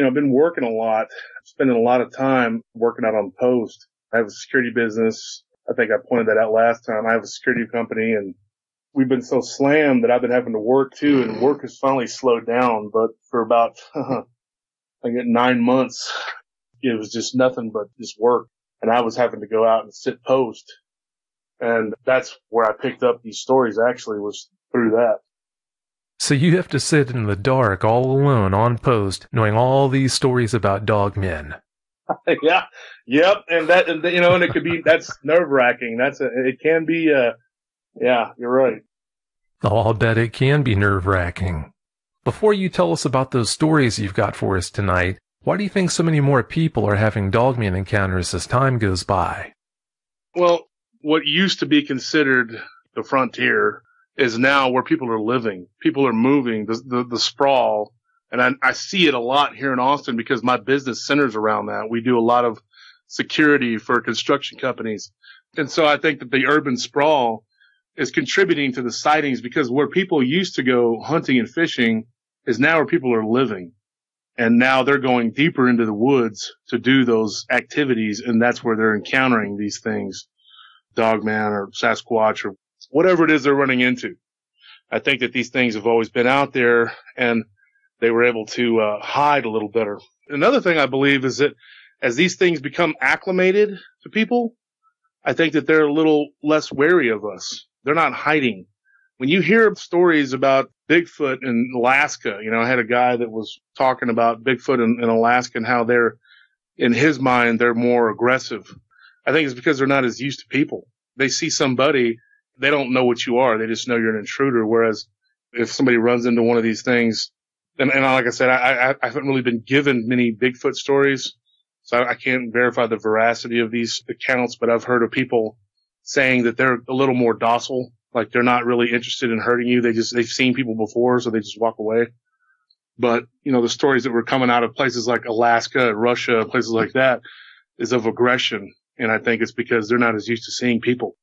I've been working a lot, spending a lot of time working out on post. I have a security business. I think I pointed that out last time. I have a security company, and we've been so slammed that I've been having to work too, and work has finally slowed down. But for about, I get 9 months, it was just nothing but just work. And I was having to go out and sit post. And that's where I picked up these stories, actually, was through that. So you have to sit in the dark all alone on post, knowing all these stories about dog men. Yeah. Yep. And and it could be, that's nerve wracking. It can be, yeah, you're right. Oh, I'll bet it can be nerve wracking. Before you tell us about those stories you've got for us tonight, why do you think so many more people are having dogman encounters as time goes by? Well, what used to be considered the frontier is now where people are living. People are moving, the sprawl. And I see it a lot here in Austin because my business centers around that. We do a lot of security for construction companies. And so I think that the urban sprawl is contributing to the sightings, because where people used to go hunting and fishing is now where people are living. And now they're going deeper into the woods to do those activities, and that's where they're encountering these things, dogman or Sasquatch or whatever it is they're running into. I think that these things have always been out there, and they were able to hide a little better. Another thing I believe is that as these things become acclimated to people, I think that they're a little less wary of us. They're not hiding. When you hear stories about Bigfoot in Alaska, I had a guy that was talking about Bigfoot in Alaska and how in his mind, they're more aggressive. I think it's because they're not as used to people. They see somebody, they don't know what you are. They just know you're an intruder. Whereas if somebody runs into one of these things, and like I said, I haven't really been given many Bigfoot stories, so I can't verify the veracity of these accounts, but I've heard of people saying that they're a little more docile. Like they're not really interested in hurting you. They've seen people before, so they just walk away. But, the stories that were coming out of places like Alaska, Russia, places like that is of aggression. And I think it's because they're not as used to seeing people.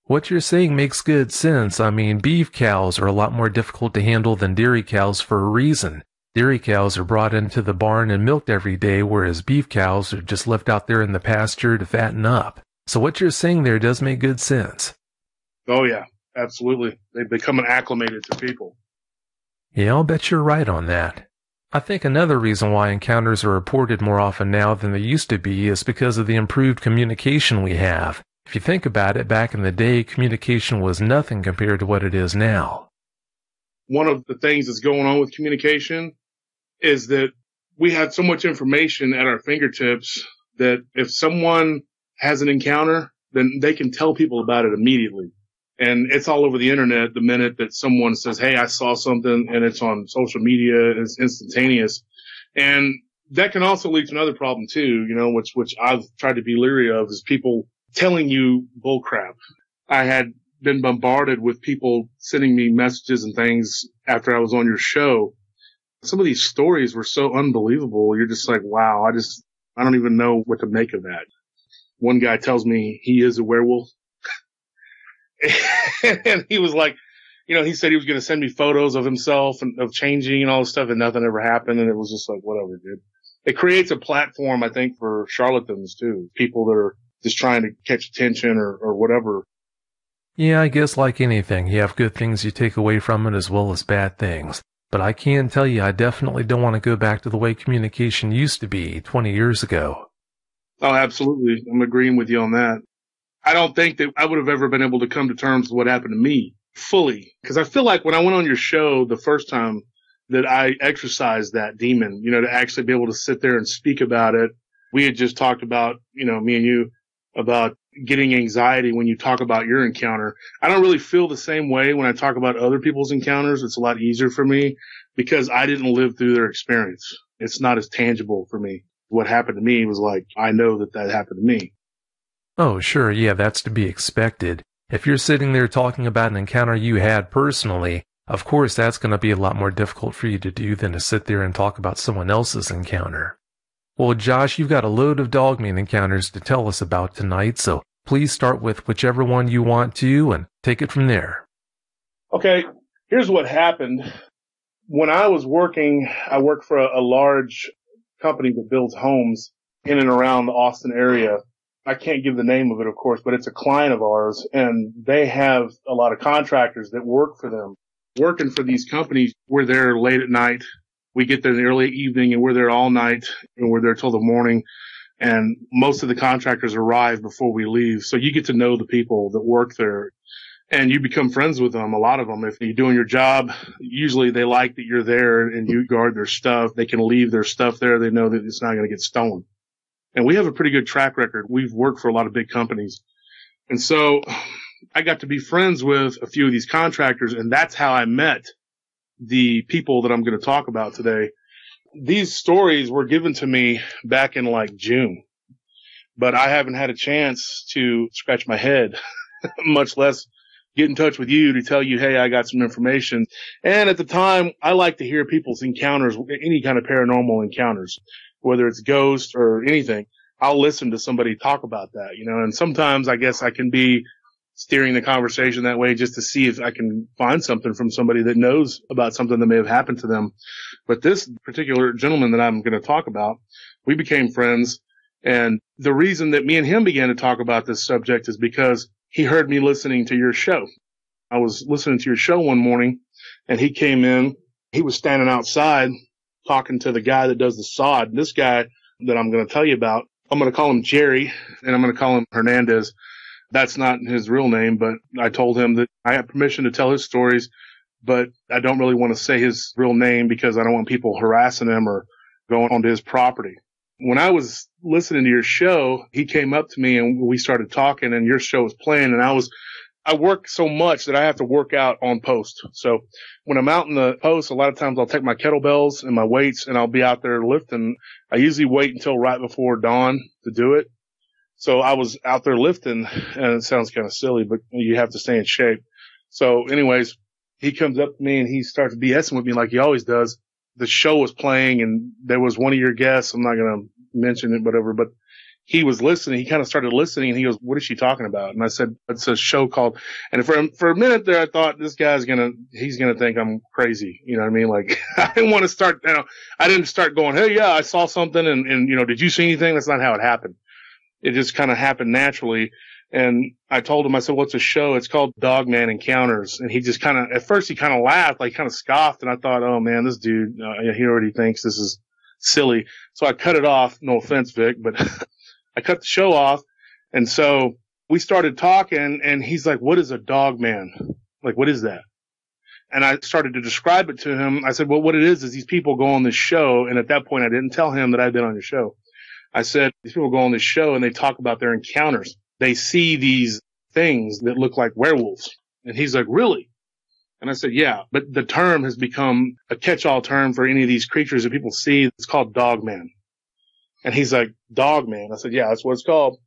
What you're saying makes good sense. I mean, beef cows are a lot more difficult to handle than dairy cows for a reason. Dairy cows are brought into the barn and milked every day, whereas beef cows are just left out there in the pasture to fatten up. So what you're saying there does make good sense. Oh, yeah. Absolutely. They've become acclimated to people. Yeah, I'll bet you're right on that. I think another reason why encounters are reported more often now than they used to be is because of the improved communication we have. If you think about it, back in the day, communication was nothing compared to what it is now. One of the things that's going on with communication is that we have so much information at our fingertips that if someone has an encounter, then they can tell people about it immediately. And it's all over the internet the minute that someone says, hey, I saw something, and it's on social media, and it's instantaneous. And that can also lead to another problem too, which I've tried to be leery of, is people telling you bullcrap. I had been bombarded with people sending me messages and things after I was on your show. Some of these stories were so unbelievable. You're just like, wow, I don't even know what to make of that. One guy tells me he is a werewolf. And he was like, he said he was going to send me photos of himself and of changing and all this stuff, and nothing ever happened. And it was just like, whatever, dude. It creates a platform, I think, for charlatans too. People that are just trying to catch attention or whatever. Yeah, I guess like anything, you have good things you take away from it as well as bad things. But I can tell you, I definitely don't want to go back to the way communication used to be 20 years ago. Oh, absolutely. I'm agreeing with you on that. I don't think that I would have ever been able to come to terms with what happened to me fully. Because I feel like when I went on your show the first time that I exercised that demon, to actually be able to sit there and speak about it. We had just talked about, me and you, about getting anxiety when you talk about your encounter. I don't really feel the same way when I talk about other people's encounters. It's a lot easier for me because I didn't live through their experience. It's not as tangible for me. What happened to me was like, I know that happened to me. Oh, sure, yeah, that's to be expected. If you're sitting there talking about an encounter you had personally, of course that's going to be a lot more difficult for you to do than to sit there and talk about someone else's encounter. Well, Josh, you've got a load of dogman encounters to tell us about tonight, so please start with whichever one you want to and take it from there. Okay, here's what happened. When I was working, I worked for a large company that builds homes in and around the Austin area. I can't give the name of it, of course, but it's a client of ours, and they have a lot of contractors that work for them. Working for these companies, we're there late at night. We get there in the early evening, and we're there all night, and we're there till the morning. And most of the contractors arrive before we leave. So you get to know the people that work there, and you become friends with them, a lot of them. If you're doing your job, usually they like that you're there and you guard their stuff. They can leave their stuff there. They know that it's not going to get stolen. And we have a pretty good track record. We've worked for a lot of big companies. And so I got to be friends with a few of these contractors, and that's how I met the people that I'm going to talk about today. These stories were given to me back in like June, but I haven't had a chance to scratch my head, much less get in touch with you to tell you, hey, I got some information. And at the time, I like to hear people's encounters, any kind of paranormal encounters, whether it's ghosts or anything. I'll listen to somebody talk about that, and sometimes I guess I can be steering the conversation that way just to see if I can find something from somebody that knows about something that may have happened to them. But this particular gentleman that I'm going to talk about, we became friends. And the reason that me and him began to talk about this subject is because he heard me listening to your show. I was listening to your show one morning, and he came in. He was standing outside talking to the guy that does the sod. This guy that I'm going to tell you about, I'm going to call him Jerry, and I'm going to call him Hernandez. That's not his real name, but I told him that I have permission to tell his stories, but I don't really want to say his real name because I don't want people harassing him or going onto his property. When I was listening to your show, he came up to me and we started talking, and your show was playing, and I work so much that I have to work out on post. So when I'm out in the post, a lot of times I'll take my kettlebells and my weights and I'll be out there lifting. I usually wait until right before dawn to do it. So I was out there lifting, and it sounds kind of silly, but you have to stay in shape. So anyways, he comes up to me and he starts BSing with me like he always does. The show was playing and there was one of your guests. I'm not going to mention it, whatever, but he was listening. He kind of started listening and he goes, what is she talking about? And I said, it's a show called, and for a minute there, I thought this guy's he's going to think I'm crazy. You know what I mean? Like I didn't want to start, I didn't start going, hey, yeah, I saw something and did you see anything? That's not how it happened. It just kind of happened naturally. And I told him, I said, what's a show? It's called Dogman Encounters. And he just at first he kind of laughed, like kind of scoffed. And I thought, oh man, this dude, he already thinks this is silly. So I cut it off. No offense, Vic, but I cut the show off. And so we started talking and he's like, what is a dogman? Like, what is that? And I started to describe it to him. I said, well, what it is these people go on this show. And at that point, I didn't tell him that I'd been on your show. I said, these people go on this show and they talk about their encounters. They see these things that look like werewolves. And he's like, really? And I said, yeah, but the term has become a catch-all term for any of these creatures that people see. It's called dogman. And he's like, dogman? I said, yeah, that's what it's called.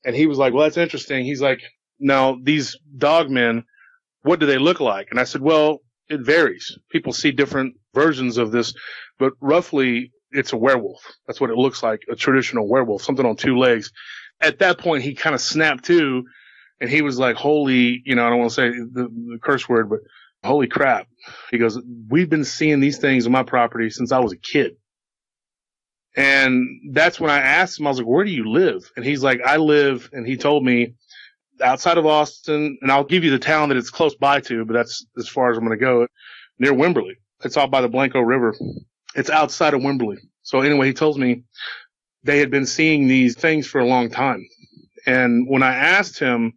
And he was like, well, that's interesting. He's like, now these dogmen, what do they look like? And I said, well, it varies. People see different versions of this, but roughly it's a werewolf. That's what it looks like, a traditional werewolf, something on two legs. At that point, he kind of snapped to, and he was like, holy, I don't want to say the curse word, but holy crap. He goes, we've been seeing these things on my property since I was a kid. And that's when I asked him, I was like, where do you live? And he's like, I live, and he told me, outside of Austin, and I'll give you the town that it's close by to, but that's as far as I'm going to go, near Wimberley. It's out by the Blanco River. It's outside of Wimberley. So anyway, he tells me they had been seeing these things for a long time. And when I asked him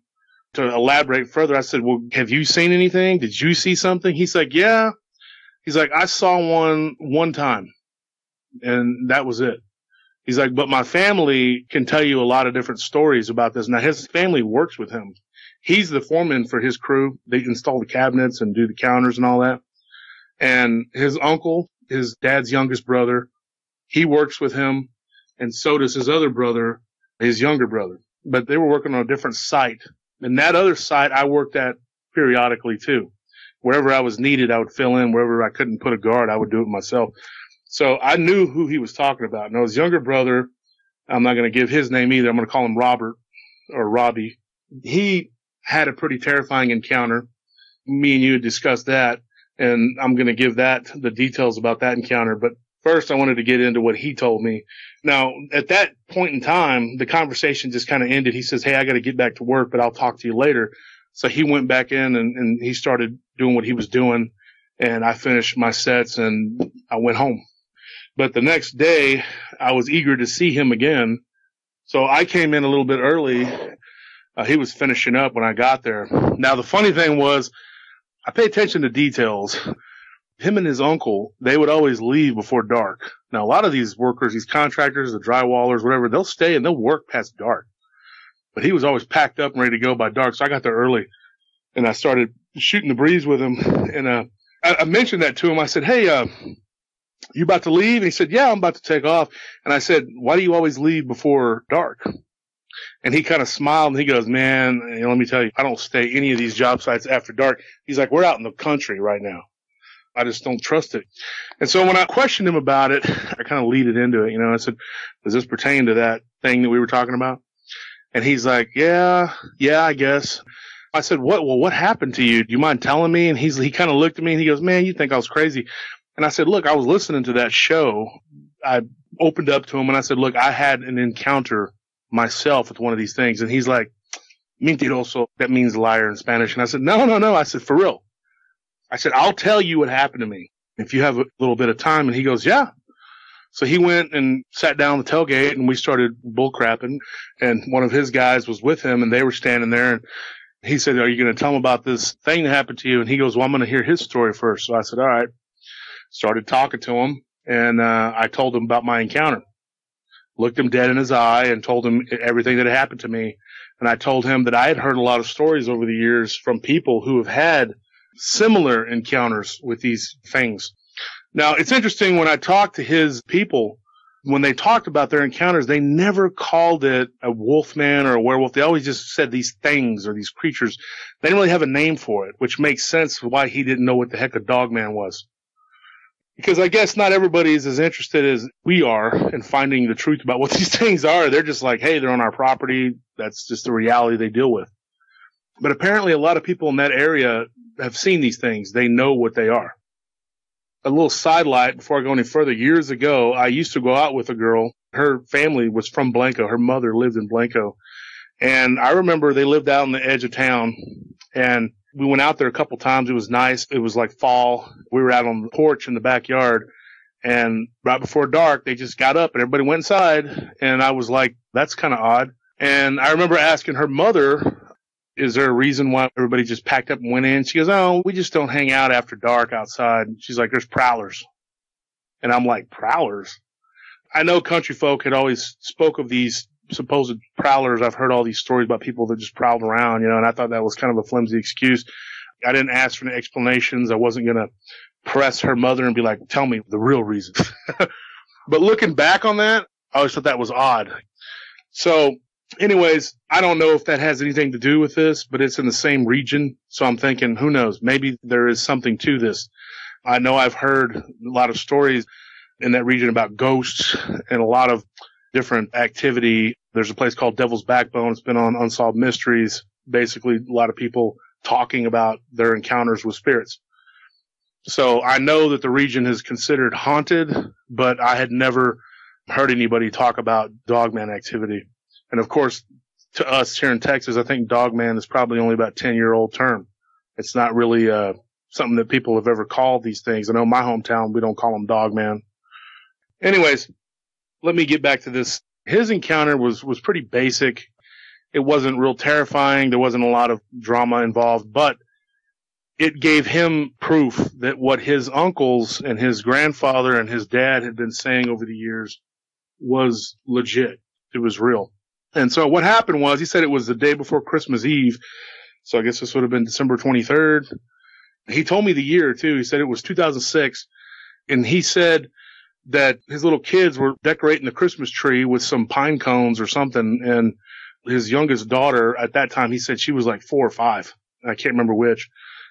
to elaborate further, I said, well, have you seen anything? Did you see something? He's like, yeah. He's like, I saw one time, and that was it. He's like, but my family can tell you a lot of different stories about this. Now, his family works with him. He's the foreman for his crew. They install the cabinets and do the counters and all that. And his uncle, his dad's youngest brother, he works with him. And so does his other brother, his younger brother. But they were working on a different site. And that other site I worked at periodically too. Wherever I was needed, I would fill in. Wherever I couldn't put a guard, I would do it myself. So I knew who he was talking about. Now his younger brother, I'm not going to give his name either. I'm going to call him Robert or Robbie. He had a pretty terrifying encounter. Me and you had discussed that, and I'm going to give the details about that encounter. But First, I wanted to get into what he told me. Now, at that point in time, the conversation just kind of ended. He says, "Hey, I got to get back to work, but I'll talk to you later." So he went back in and he started doing what he was doing. And I finished my sets and I went home. But the next day, I was eager to see him again. So I came in a little bit early. He was finishing up when I got there. Now, the funny thing was, I pay attention to details. Him and his uncle, they would always leave before dark. Now, a lot of these workers, these contractors, the drywallers, whatever, they'll stay and they'll work past dark. But he was always packed up and ready to go by dark. So I got there early and I started shooting the breeze with him. And I mentioned that to him. I said, "Hey, you about to leave?" And he said, "Yeah, I'm about to take off." And I said, "Why do you always leave before dark?" And he kind of smiled and he goes, "Man, let me tell you, I don't stay any of these job sites after dark." He's like, "We're out in the country right now. I just don't trust it." And so when I questioned him about it, I kind of lead it into it. I said, "Does this pertain to that thing that we were talking about?" And he's like, yeah, I guess. I said, what happened to you? Do you mind telling me? And he kind of looked at me and he goes, "Man, you think I was crazy." And I said, "Look, I was listening to that show." I opened up to him and I said, "Look, I had an encounter myself with one of these things." And he's like, "Mentiroso," that means liar in Spanish. And I said, No. I said, "For real." I said, "I'll tell you what happened to me if you have a little bit of time." And he goes, "Yeah." So he went and sat down on the tailgate and we started bull crapping. And one of his guys was with him and they were standing there. And he said, "Are you going to tell him about this thing that happened to you?" And he goes, "Well, I'm going to hear his story first." So I said, "All right." Started talking to him and I told him about my encounter. Looked him dead in his eye and told him everything that had happened to me. And I told him that I had heard a lot of stories over the years from people who have had similar encounters with these things. Now, it's interesting when I talked to his people, when they talked about their encounters, they never called it a wolf man or a werewolf. They always just said these things or these creatures. They didn't really have a name for it, which makes sense why he didn't know what the heck a dog man was. Because I guess not everybody is as interested as we are in finding the truth about what these things are. They're just like, hey, they're on our property. That's just the reality they deal with. But apparently a lot of people in that area have seen these things. They know what they are. A little sidelight before I go any further. Years ago, I used to go out with a girl. Her family was from Blanco. Her mother lived in Blanco. And I remember they lived out on the edge of town. And we went out there a couple times. It was nice. It was like fall. We were out on the porch in the backyard. And right before dark, they just got up and everybody went inside. And I was like, that's kind of odd. And I remember asking her mother, is there a reason why everybody just packed up and went in? She goes, "Oh, we just don't hang out after dark outside." She's like, "There's prowlers." And I'm like, prowlers? I know country folk had always spoke of these supposed prowlers. I've heard all these stories about people that just prowled around, and I thought that was kind of a flimsy excuse. I didn't ask for any explanations. I wasn't going to press her mother and be like, "Tell me the real reason." But looking back on that, I always thought that was odd. So anyways, I don't know if that has anything to do with this, but it's in the same region. So I'm thinking, who knows? Maybe there is something to this. I know I've heard a lot of stories in that region about ghosts and a lot of different activity. There's a place called Devil's Backbone. It's been on Unsolved Mysteries. Basically, a lot of people talking about their encounters with spirits. So I know that the region is considered haunted, but I had never heard anybody talk about dogman activity. And of course, to us here in Texas, I think dogman is probably only about 10-year-old term. It's not really something that people have ever called these things. I know in my hometown, we don't call them dogman. Anyways, let me get back to this. His encounter was pretty basic. It wasn't real terrifying. There wasn't a lot of drama involved, but it gave him proof that what his uncles and his grandfather and his dad had been saying over the years was legit. It was real. And so what happened was, he said it was the day before Christmas Eve. So I guess this would have been December 23rd. He told me the year too. He said it was 2006. And he said that his little kids were decorating the Christmas tree with some pine cones or something. And his youngest daughter at that time, he said she was like 4 or 5. I can't remember which.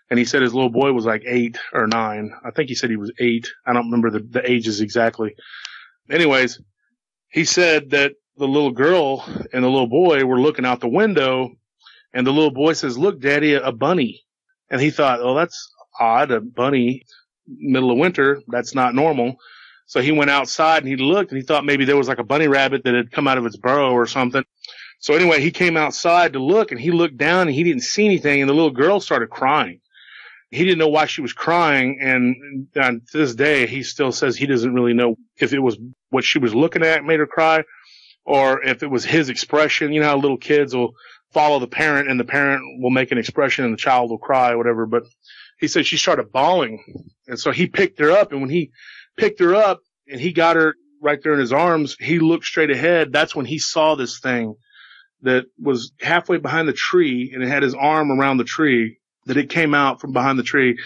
And he said his little boy was like 8 or 9. I think he said he was 8. I don't remember the ages exactly. Anyways, he said that the little girl and the little boy were looking out the window, and the little boy says, "Look, Daddy, a bunny." And he thought, oh, that's odd, a bunny, middle of winter, that's not normal. So he went outside and he looked and he thought maybe there was like a bunny rabbit that had come out of its burrow or something. So anyway, he came outside to look and he looked down and he didn't see anything, and the little girl started crying. He didn't know why she was crying, and to this day, he still says he doesn't really know if it was what she was looking at made her cry or if it was his expression. You know how little kids will follow the parent and the parent will make an expression and the child will cry or whatever. But he said she started bawling. And so he picked her up, and when he picked her up and he got her right there in his arms, he looked straight ahead. That's when he saw this thing that was halfway behind the tree, and it had his arm around the tree, that it came out from behind the tree.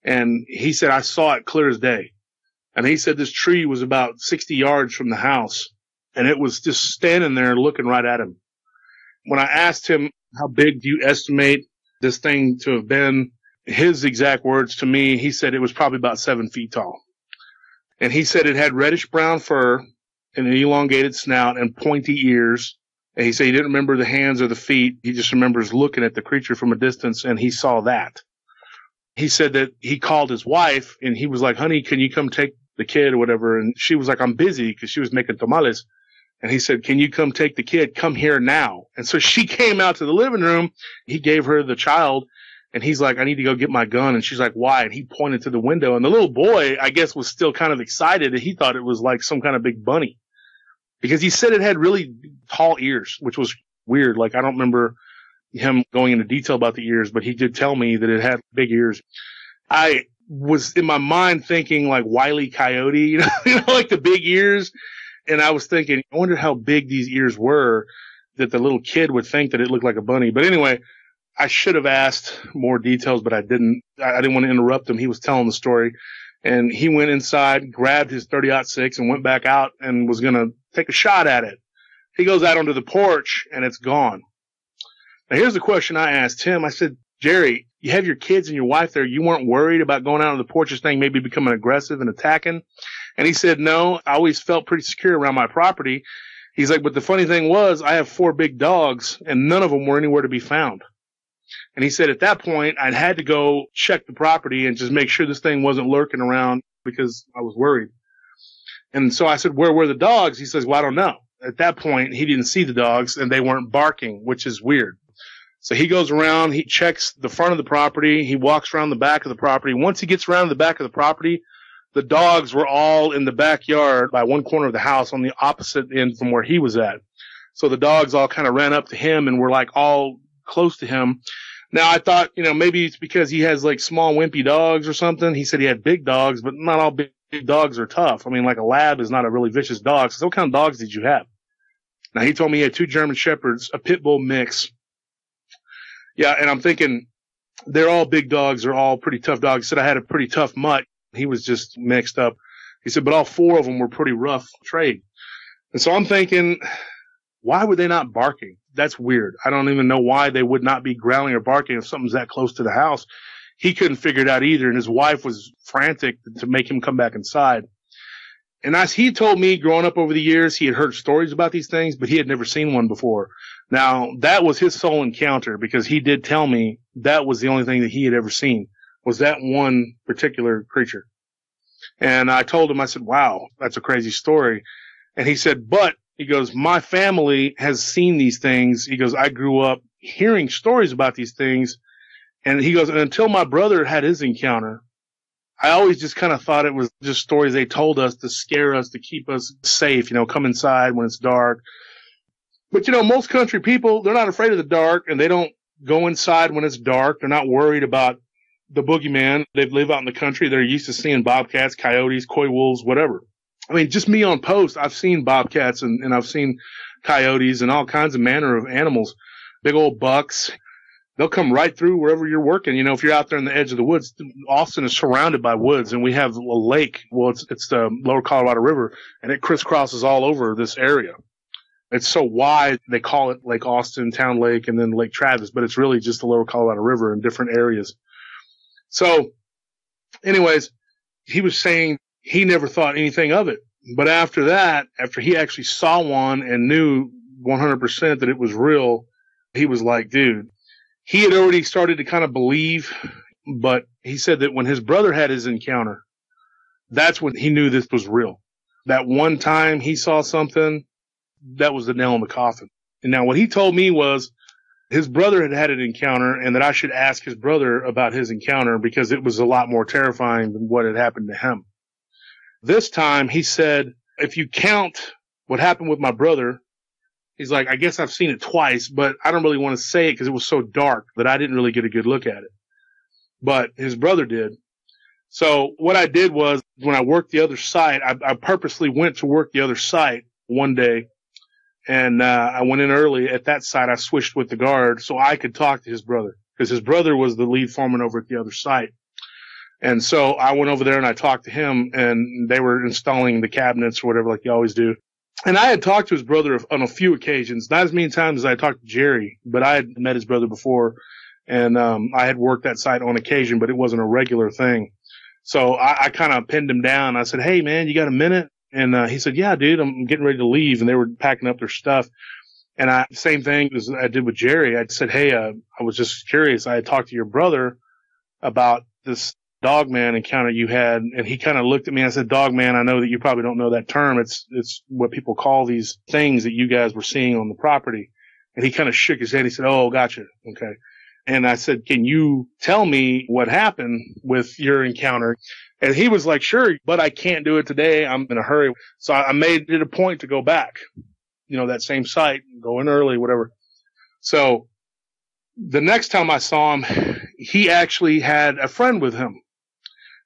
And he said, I saw it clear as day. And he said this tree was about 60 yards from the house, and it was just standing there looking right at him. When I asked him, how big do you estimate this thing to have been? His exact words to me, he said it was probably about 7 feet tall. And he said it had reddish brown fur and an elongated snout and pointy ears. And he said he didn't remember the hands or the feet. He just remembers looking at the creature from a distance, and he saw that. He said that he called his wife, and he was like, honey, can you come take the kid or whatever? And she was like, I'm busy, because she was making tamales. And he said, can you come take the kid? Come here now. And so she came out to the living room. He gave her the child, and he's like, I need to go get my gun. And she's like, why? And he pointed to the window. And the little boy, I guess, was still kind of excited. He thought it was like some kind of big bunny, because he said it had really tall ears, which was weird. Like, I don't remember him going into detail about the ears, but he did tell me that it had big ears. I was in my mind thinking like Wile E. Coyote, you know, like the big ears. And I was thinking, I wonder how big these ears were that the little kid would think that it looked like a bunny. But anyway, I should have asked more details, but I didn't. I didn't want to interrupt him. He was telling the story. And he went inside, grabbed his .30-06 and went back out and was going to take a shot at it. He goes out onto the porch and it's gone. Now here's the question I asked him. I said, Jerry, you have your kids and your wife there. You weren't worried about going out on the porch, this thing maybe becoming aggressive and attacking? And he said, no, I always felt pretty secure around my property. He's like, but the funny thing was I have 4 big dogs and none of them were anywhere to be found. And he said at that point, I'd had to go check the property and just make sure this thing wasn't lurking around because I was worried. And so I said, where were the dogs? He says, well, I don't know. At that point, he didn't see the dogs and they weren't barking, which is weird. So he goes around, he checks the front of the property, he walks around the back of the property. Once he gets around the back of the property, the dogs were all in the backyard by one corner of the house on the opposite end from where he was at. So the dogs all kind of ran up to him and were like all close to him. Now I thought, maybe it's because he has like small wimpy dogs or something. He said he had big dogs, but not all big dogs are tough. I mean, like a lab is not a really vicious dog. So what kind of dogs did you have? Now he told me he had 2 German Shepherds, a pit bull mix. Yeah. And I'm thinking they're all big dogs. They're all pretty tough dogs. He said I had a pretty tough mutt. He was just mixed up. He said, but all 4 of them were pretty rough trade. And so I'm thinking, why were they not barking? That's weird. I don't even know why they would not be growling or barking if something's that close to the house. He couldn't figure it out either. And his wife was frantic to make him come back inside. And as he told me growing up over the years, he had heard stories about these things, but he had never seen one before. Now that was his sole encounter, because he did tell me that was the only thing that he had ever seen, was that one particular creature. And I told him, I said, wow, that's a crazy story. And he said, but he goes, my family has seen these things. He goes, I grew up hearing stories about these things. And he goes, and until my brother had his encounter, I always just kind of thought it was just stories they told us to scare us, to keep us safe, come inside when it's dark. But, most country people, they're not afraid of the dark, and they don't go inside when it's dark. They're not worried about the boogeyman. They live out in the country. They're used to seeing bobcats, coyotes, coy wolves, whatever. I mean, just me on post, I've seen bobcats and I've seen coyotes and all kinds of manner of animals, big old bucks. They'll come right through wherever you're working. If you're out there in the edge of the woods, Austin is surrounded by woods, and we have a lake. Well, it's the Lower Colorado River, and it crisscrosses all over this area. It's so wide, they call it Lake Austin, Town Lake, and then Lake Travis, but it's really just the Lower Colorado River in different areas. So anyways, he was saying he never thought anything of it. But after that, after he actually saw one and knew 100% that it was real, he was like, dude, he had already started to kind of believe, but he said that when his brother had his encounter, that's when he knew this was real. that one time he saw something, that was the nail in the coffin. And now what he told me was his brother had had an encounter and that I should ask his brother about his encounter because it was a lot more terrifying than what had happened to him. This time he said, if you count what happened with my brother, he's like, I guess I've seen it twice, but I don't really want to say it because it was so dark that I didn't really get a good look at it. But his brother did. So what I did was when I worked the other site, I purposely went to work the other site one day. And I went in early at that site. I switched with the guard so I could talk to his brother because his brother was the lead foreman over at the other site. And so I went over there and I talked to him, and they were installing the cabinets or whatever like you always do. And I had talked to his brother on a few occasions, not as many times as I talked to Jerry, but I had met his brother before, and I had worked that site on occasion, but it wasn't a regular thing. So I kind of pinned him down. I said, hey, man, you got a minute? And he said, yeah, dude, I'm getting ready to leave. And they were packing up their stuff. And same thing as I did with Jerry. I said, hey, I was just curious. I had talked to your brother about this dogman encounter you had. And he kind of looked at me and I said, dogman, I know that you probably don't know that term. It's what people call these things that you guys were seeing on the property. And he kind of shook his head. He said, oh, gotcha. Okay. And I said, can you tell me what happened with your encounter? And he was like, sure, but I can't do it today. I'm in a hurry. So I made it a point to go back, that same site, go in early, whatever. So the next time I saw him, he actually had a friend with him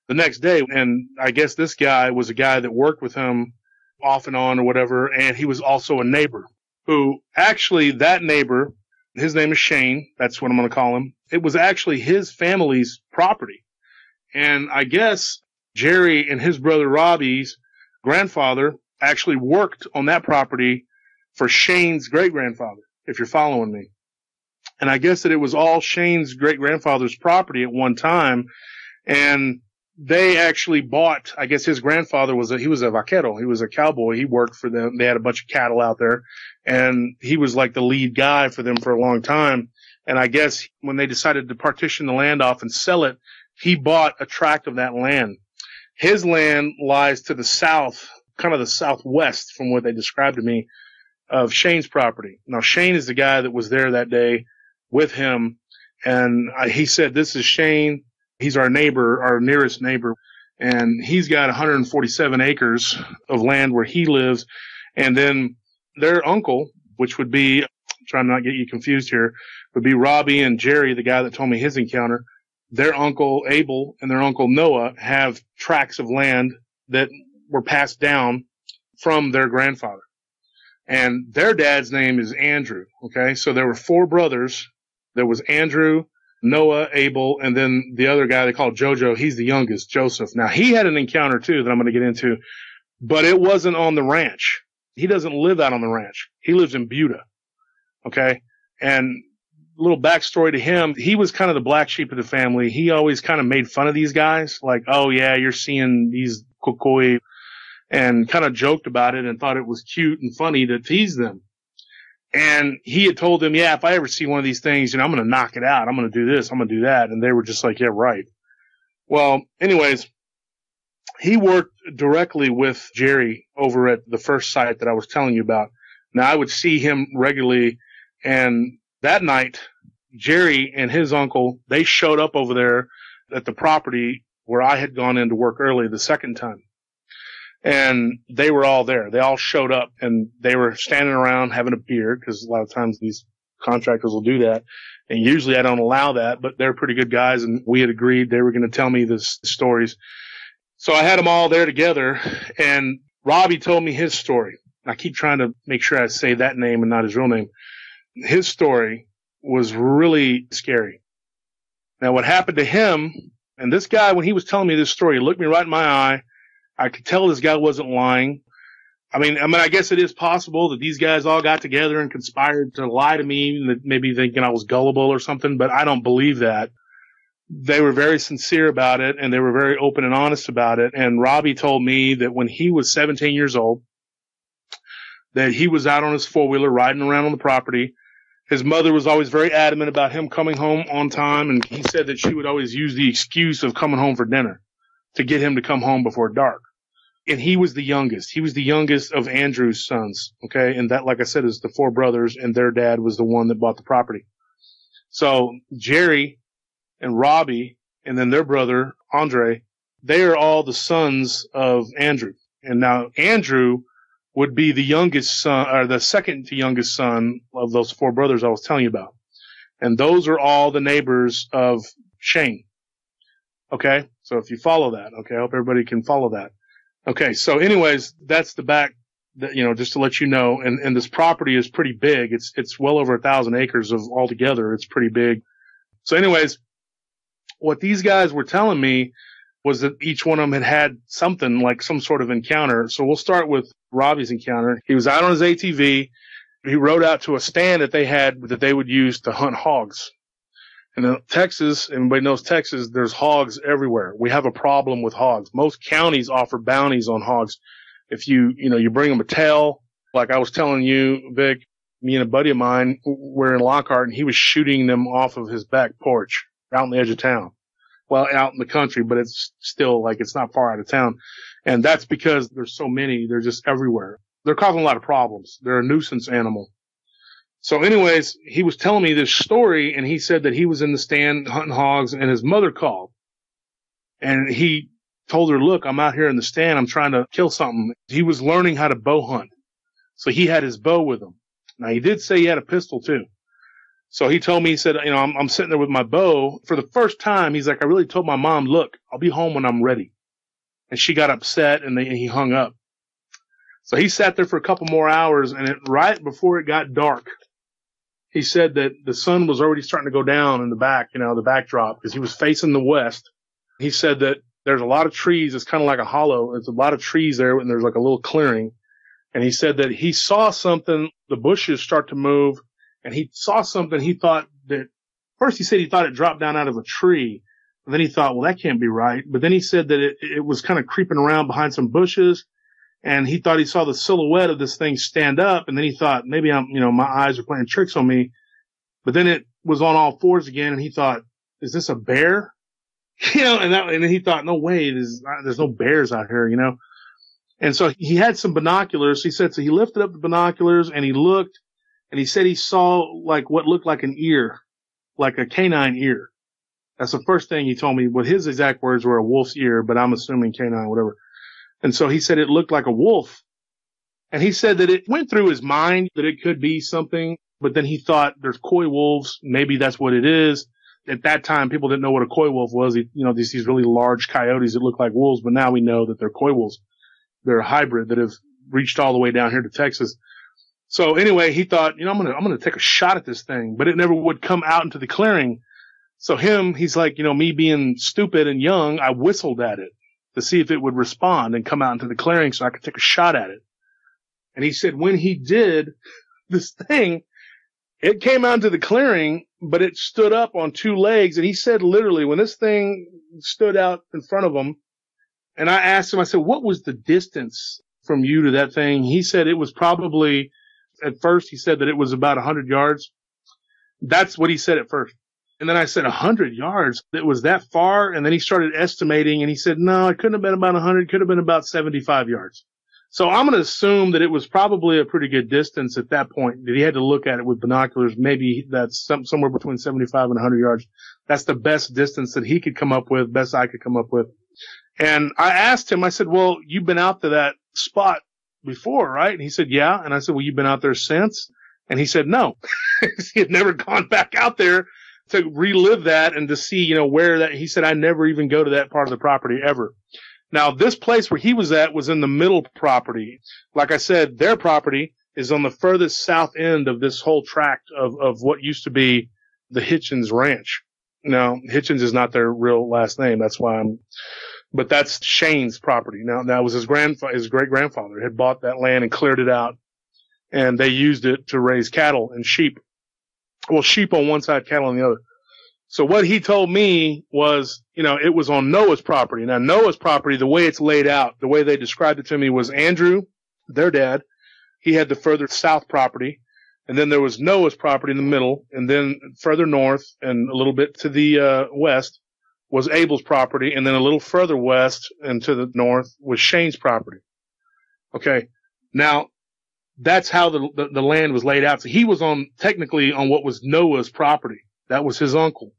the next day. And I guess this guy was a guy that worked with him off and on or whatever. And he was also a neighbor who actually that neighbor, his name is Shane. That's what I'm going to call him. It was actually his family's property. And I guess Jerry and his brother Robbie's grandfather actually worked on that property for Shane's great-grandfather, if you're following me. And I guess that it was all Shane's great-grandfather's property at one time. And they actually bought, I guess his grandfather he was a vaquero. He was a cowboy. He worked for them. They had a bunch of cattle out there. And he was like the lead guy for them for a long time. And I guess when they decided to partition the land off and sell it, he bought a tract of that land. His land lies to the south, kind of the southwest from what they described to me, of Shane's property. Now, Shane is the guy that was there that day with him. And he said, this is Shane. He's our neighbor, our nearest neighbor. And he's got 147 acres of land where he lives. And then their uncle, which would be, I'm trying not to get you confused here, would be Robbie and Jerry, the guy that told me his encounter. Their uncle Abel and their uncle Noah have tracts of land that were passed down from their grandfather. And their dad's name is Andrew. Okay. So there were 4 brothers. There was Andrew, Noah, Abel, and then the other guy they called Jojo. He's the youngest, Joseph. Now he had an encounter too that I'm going to get into, but it wasn't on the ranch. He doesn't live out on the ranch. He lives in Buda. Okay. And little backstory to him, he was kind of the black sheep of the family. He always kind of made fun of these guys, like, oh yeah, you're seeing these kokoi, and kind of joked about it and thought it was cute and funny to tease them. And he had told them, yeah, if I ever see one of these things, I'm going to knock it out. I'm going to do this. I'm going to do that. And they were just like, yeah, right. Well, anyways, he worked directly with Jerry over at the first site that I was telling you about. Now I would see him regularly, and that night, Jerry and his uncle, they showed up over there at the property where I had gone in to work early the second time. And they were all there. They all showed up and they were standing around having a beer because a lot of times these contractors will do that. And usually I don't allow that, but they're pretty good guys. And we had agreed they were going to tell me the stories. So I had them all there together, and Robbie told me his story. I keep trying to make sure I say that name and not his real name. His story was really scary. Now, what happened to him, and this guy, when he was telling me this story, he looked me right in my eye. I could tell this guy wasn't lying. I mean, I guess it is possible that these guys all got together and conspired to lie to me, maybe thinking I was gullible or something, but I don't believe that. They were very sincere about it, and they were very open and honest about it. And Robbie told me that when he was 17 years old, that he was out on his four-wheeler riding around on the property. His mother was always very adamant about him coming home on time, and he said that she would always use the excuse of coming home for dinner to get him to come home before dark. and he was the youngest. He was the youngest of Andrew's sons. Okay. And that, like I said, is the four brothers, and their dad was the one that bought the property. So Jerry and Robbie and then their brother, Andre, they are all the sons of Andrew. And now Andrew would be the youngest son, or the second to youngest son of those four brothers I was telling you about. And those are all the neighbors of Shane. Okay. So if you follow that, okay, I hope everybody can follow that. Okay. So anyways, that's the back that, just to let you know. And this property is pretty big. It's well over 1,000 acres of altogether. It's pretty big. So anyways, what these guys were telling me was that each one of them had something like some sort of encounter. So we'll start with Robbie's encounter. He was out on his ATV. He rode out to a stand that they had that they would use to hunt hogs. And in Texas, everybody knows Texas, there's hogs everywhere. We have a problem with hogs. Most counties offer bounties on hogs. If you bring them a tail, like I was telling you, Vic, me and a buddy of mine were in Lockhart, and he was shooting them off of his back porch out on the edge of town. Well, out in the country, but it's still it's not far out of town. And that's because there's so many. They're just everywhere. They're causing a lot of problems. They're a nuisance animal. So anyways, he was telling me this story, and he said that he was in the stand hunting hogs, and his mother called. And he told her, look, I'm out here in the stand. I'm trying to kill something. He was learning how to bow hunt. So he had his bow with him. Now, he did say he had a pistol, too. So he told me, he said, I'm sitting there with my bow. For the first time, he's like, I really told my mom, look, I'll be home when I'm ready. And she got upset, and he hung up. So he sat there for a couple more hours, and right before it got dark, he said that the sun was already starting to go down in the back, the backdrop, because he was facing the west. He said that there's a lot of trees. It's kind of like a hollow. There's a lot of trees there, and there's like a little clearing. And he said that he saw something, the bushes start to move, and he saw something. He thought that, first he said he thought it dropped down out of a tree. And then he thought, well, that can't be right. But then he said that it was kind of creeping around behind some bushes. And he thought he saw the silhouette of this thing stand up. And then he thought, maybe my eyes are playing tricks on me. But then it was on all fours again. And he thought, is this a bear? And then he thought, no way, there's no bears out here, And so he had some binoculars. He said, so he lifted up the binoculars and he looked, and he said he saw what looked like an ear, like a canine ear. That's the first thing he told me. What his exact words were, a wolf's ear, but I'm assuming canine, whatever. And so he said it looked like a wolf. And he said that it went through his mind that it could be something, but then he thought there's coy wolves. Maybe that's what it is. At that time, people didn't know what a coy wolf was. These really large coyotes that look like wolves, but now we know that they're coy wolves. They're a hybrid that have reached all the way down here to Texas. So anyway, he thought, I'm going to take a shot at this thing, but it never would come out into the clearing. So he's like, me being stupid and young, I whistled at it to see if it would respond and come out into the clearing so I could take a shot at it. And he said when he did this thing, it came out into the clearing, but it stood up on two legs. And he said literally when this thing stood out in front of him, and I asked him, I said, what was the distance from you to that thing? He said it was probably, at first he said that it was about 100 yards. That's what he said at first. And then I said 100 yards. It was that far. And then he started estimating, and he said, no, it couldn't have been about 100. It could have been about 75 yards. So I'm going to assume that it was probably a pretty good distance at that point, that he had to look at it with binoculars. Maybe that's somewhere between 75 and 100 yards. That's the best distance that he could come up with, best I could come up with. And I asked him, I said, well, you've been out to that spot before, right? And he said, yeah. And I said, well, you've been out there since? And he said, no. He had never gone back out there to relive that and to see, where that, he said, I never even go to that part of the property ever. Now, this place where he was at was in the middle property. Like I said, their property is on the furthest south end of this whole tract of what used to be the Hitchens Ranch. Now, Hitchens is not their real last name. That's why but that's Shane's property. Now, that was his great-grandfather had bought that land and cleared it out, and they used it to raise cattle and sheep. Well, sheep on one side, cattle on the other. So what he told me was, it was on Noah's property. Now, Noah's property, the way it's laid out, the way they described it to me was Andrew, their dad, he had the further south property, and then there was Noah's property in the middle, and then further north and a little bit to the west was Abel's property, and then a little further west and to the north was Shane's property. Okay. Now, that's how the land was laid out. So he was technically on what was Noah's property. That was his uncle.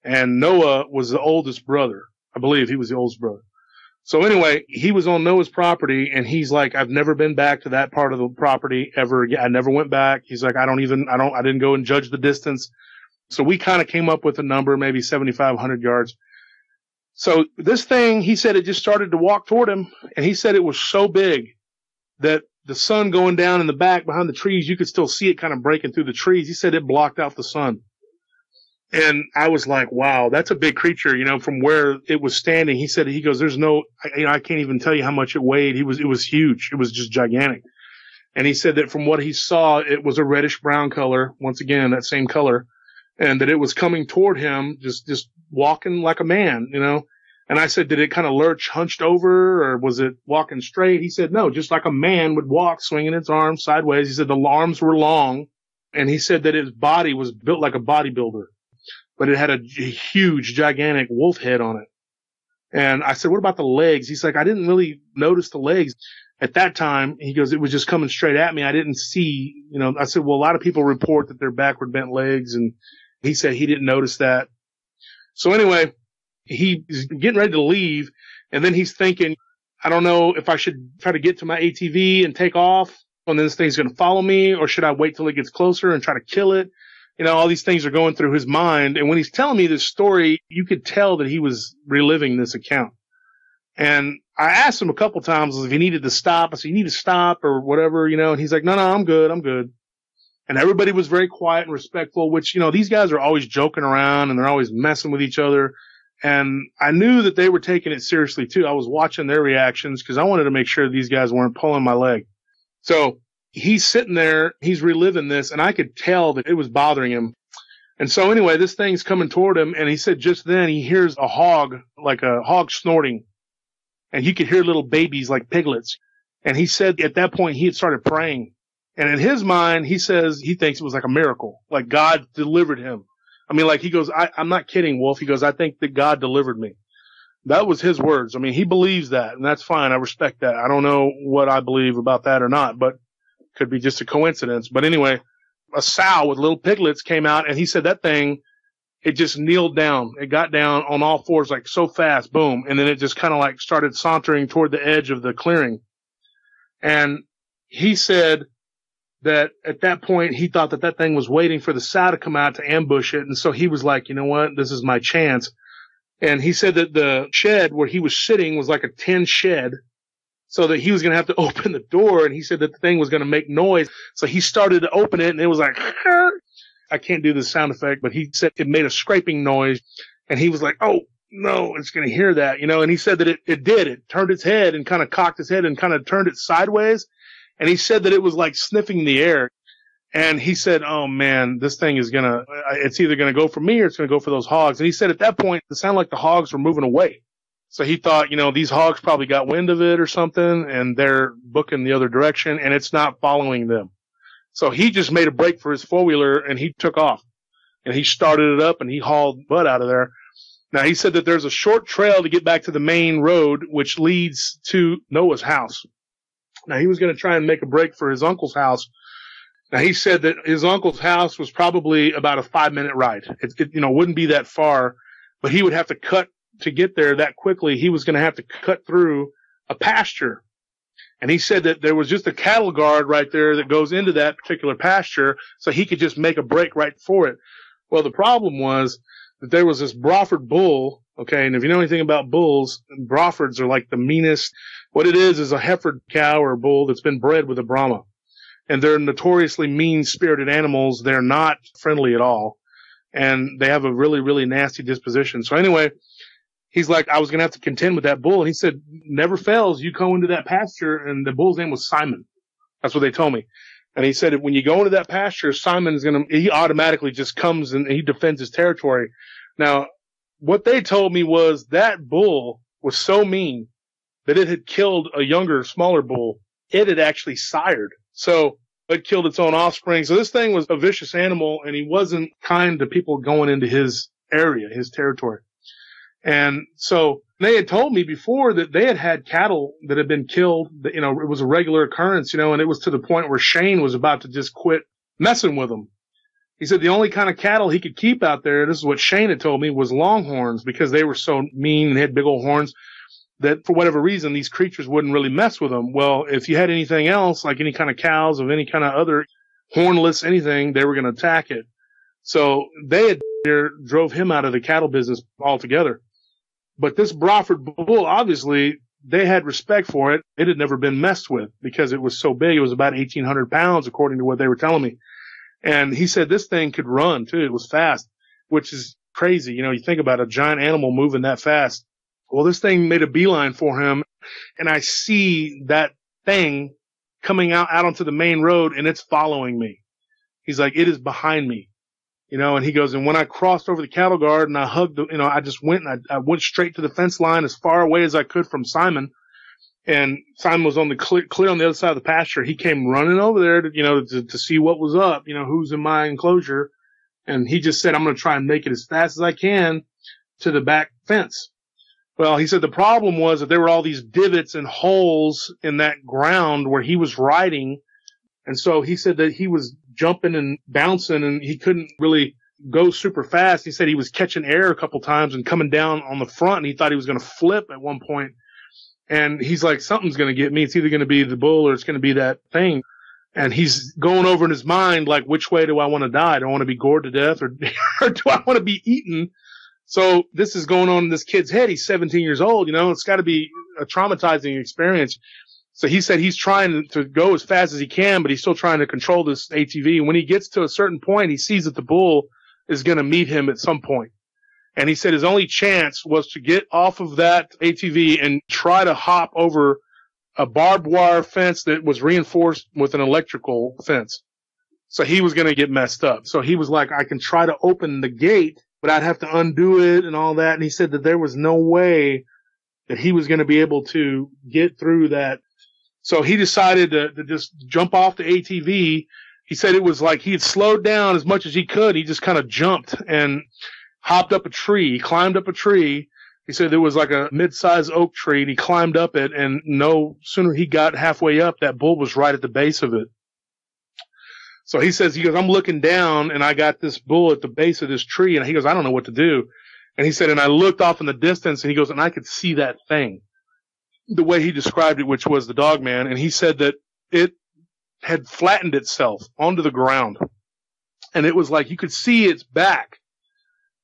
And Noah was the oldest brother. I believe he was the oldest brother. So anyway, he was on Noah's property, and he's like, I've never been back to that part of the property ever again. I never went back. He's like, I didn't go and judge the distance. So we kind of came up with a number, maybe 7,500 yards. So this thing, he said it just started to walk toward him, and he said it was so big that the sun going down in the back behind the trees, you could still see it kind of breaking through the trees. He said it blocked out the sun. And I was like, wow, that's a big creature, from where it was standing. He said, I can't even tell you how much it weighed. It was huge. It was just gigantic. And he said that from what he saw, it was a reddish brown color. Once again, that same color. And that it was coming toward him, just walking like a man, And I said, did it kind of lurch hunched over, or was it walking straight? He said, no, just like a man would walk, swinging its arms sideways. He said the arms were long. And he said that his body was built like a bodybuilder, but it had a huge, gigantic wolf head on it. And I said, what about the legs? He's like, I didn't really notice the legs. At that time, he goes, it was just coming straight at me. I didn't see, I said, well, a lot of people report that they're backward bent legs. And he said he didn't notice that. So anyway, he's getting ready to leave. And then he's thinking, I don't know if I should try to get to my ATV and take off, and then this thing's going to follow me, or should I wait till it gets closer and try to kill it? All these things are going through his mind. And when he's telling me this story, you could tell that he was reliving this account. And I asked him a couple times if he needed to stop. I said, you need to stop or whatever, and he's like, no, I'm good. And everybody was very quiet and respectful, which, these guys are always joking around and they're always messing with each other. And I knew that they were taking it seriously too. I was watching their reactions because I wanted to make sure these guys weren't pulling my leg. So he's sitting there, he's reliving this, and I could tell that it was bothering him. And so anyway, this thing's coming toward him, and he said just then he hears a hog, like a hog snorting, and he could hear little babies like piglets. And he said at that point he had started praying. And in his mind, he says he thinks it was like a miracle, like God delivered him. I mean, like he goes, I'm not kidding, Wolf. He goes, I think that God delivered me. That was his words. I mean, he believes that, and that's fine. I respect that. I don't know what I believe about that or not, but could be just a coincidence. But anyway, a sow with little piglets came out, and he said that thing, it just kneeled down. It got down on all fours like so fast, boom, and then it just kind of like started sauntering toward the edge of the clearing. And he said that at that point he thought that thing was waiting for the sow to come out to ambush it, and so he was like, you know what, this is my chance. And he said that the shed where he was sitting was like a tin shed, so that he was going to have to open the door, and he said that the thing was going to make noise. So he started to open it, and it was like, I can't do the sound effect, but he said it made a scraping noise, and he was like, oh, no, it's going to hear that, and he said that it did. It turned its head and kind of cocked its head and kind of turned it sideways, and he said that it was like sniffing the air. And he said, oh, man, this thing is it's either going to go for me or it's going to go for those hogs. And he said at that point, it sounded like the hogs were moving away. So he thought, these hogs probably got wind of it or something, and they're booking the other direction, and it's not following them. So he just made a break for his four-wheeler, and he took off. And he started it up, and he hauled butt out of there. Now, he said that there's a short trail to get back to the main road, which leads to Noah's house. Now, he was going to try and make a break for his uncle's house. Now, he said that his uncle's house was probably about a 5-minute ride. It wouldn't be that far, but he would have to cut to get there that quickly. He was going to have to cut through a pasture. And he said that there was just a cattle guard right there that goes into that particular pasture, so he could just make a break right for it. Well, the problem was that there was this Broford bull, okay, and if you know anything about bulls, Brofords are like the meanest. What it is a heifer cow or bull that's been bred with a Brahma. And they're notoriously mean-spirited animals. They're not friendly at all. And they have a really, really nasty disposition. So anyway, he's like, I was going to have to contend with that bull. And he said, never fails. You go into that pasture, and the bull's name was Simon. That's what they told me. And he said, when you go into that pasture, he automatically just comes and he defends his territory. Now, what they told me was that bull was so mean that it had killed a younger, smaller bull. It had actually sired. So it killed its own offspring. So this thing was a vicious animal, and he wasn't kind to people going into his area, his territory. And so they had told me before that they had cattle that had been killed. That, it was a regular occurrence, and it was to the point where Shane was about to just quit messing with them. He said the only kind of cattle he could keep out there, this is what Shane had told me, was longhorns, because they were so mean and had big old horns that for whatever reason, these creatures wouldn't really mess with them. Well, if you had anything else, like any kind of cows of any kind of other hornless anything, they were going to attack it. So they had drove him out of the cattle business altogether. But this Broford bull, obviously, they had respect for it. It had never been messed with because it was so big. It was about 1,800 pounds, according to what they were telling me. And he said this thing could run, too. It was fast, which is crazy. You think about a giant animal moving that fast. Well, this thing made a beeline for him, and I see that thing coming out onto the main road, and it's following me. He's like, it is behind me. And he goes, and when I crossed over the cattle guard and I hugged I just went and I went straight to the fence line as far away as I could from Simon. And Simon was on the clear on the other side of the pasture. He came running over there to see what was up, who's in my enclosure. And he just said, I'm going to try and make it as fast as I can to the back fence. Well, he said the problem was that there were all these divots and holes in that ground where he was riding. And so he said that he was jumping and bouncing and he couldn't really go super fast. He said he was catching air a couple times and coming down on the front, and he thought he was going to flip at one point. And he's like, something's going to get me. It's either going to be the bull or it's going to be that thing. And he's going over in his mind, like, which way do I want to die? Do I want to be gored to death or do I want to be eaten? So this is going on in this kid's head. He's 17 years old. It's got to be a traumatizing experience. So he said he's trying to go as fast as he can, but he's still trying to control this ATV. And when he gets to a certain point, he sees that the bull is going to meet him at some point. And he said his only chance was to get off of that ATV and try to hop over a barbed wire fence that was reinforced with an electrical fence. So he was going to get messed up. So he was like, I can try to open the gate, but I'd have to undo it and all that. And he said that there was no way that he was going to be able to get through that. So he decided to just jump off the ATV. He said it was like he had slowed down as much as he could. He just kind of jumped and hopped up a tree. He climbed up a tree. He said there was like a mid-sized oak tree, and he climbed up it, and no sooner he got halfway up, that bull was right at the base of it. So he goes, I'm looking down, and I got this bull at the base of this tree, and he goes, I don't know what to do. And he said, and I looked off in the distance, and he goes, and I could see that thing, the way he described it, which was the dog man. And he said that it had flattened itself onto the ground, and it was like you could see its back,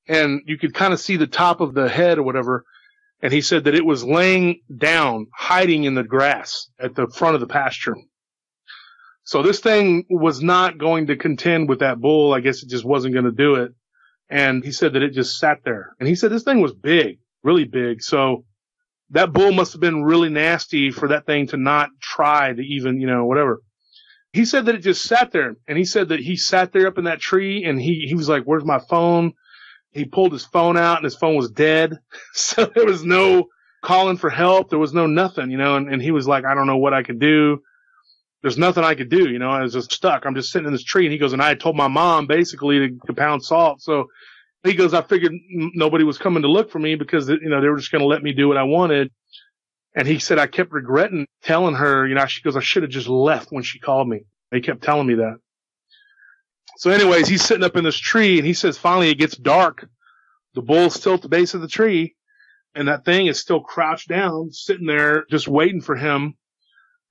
and you could kind of see the top of the head or whatever. And he said that it was laying down, hiding in the grass at the front of the pasture. So this thing was not going to contend with that bull. I guess it just wasn't going to do it. And he said that it just sat there. And he said this thing was big, really big. So that bull must have been really nasty for that thing to not try to even, whatever. He said that it just sat there. And he said that he sat there up in that tree, and he was like, where's my phone? He pulled his phone out, and his phone was dead. So there was no calling for help. There was no nothing, and he was like, I don't know what I could do. There's nothing I could do. I was just stuck. I'm just sitting in this tree. And he goes, and I told my mom basically to pound salt. So he goes, I figured nobody was coming to look for me because, they were just going to let me do what I wanted. And he said, I kept regretting telling her, she goes, I should have just left when she called me. They kept telling me that. So anyways, he's sitting up in this tree, and he says finally it gets dark. The bull's still at the base of the tree, and that thing is still crouched down, sitting there just waiting for him.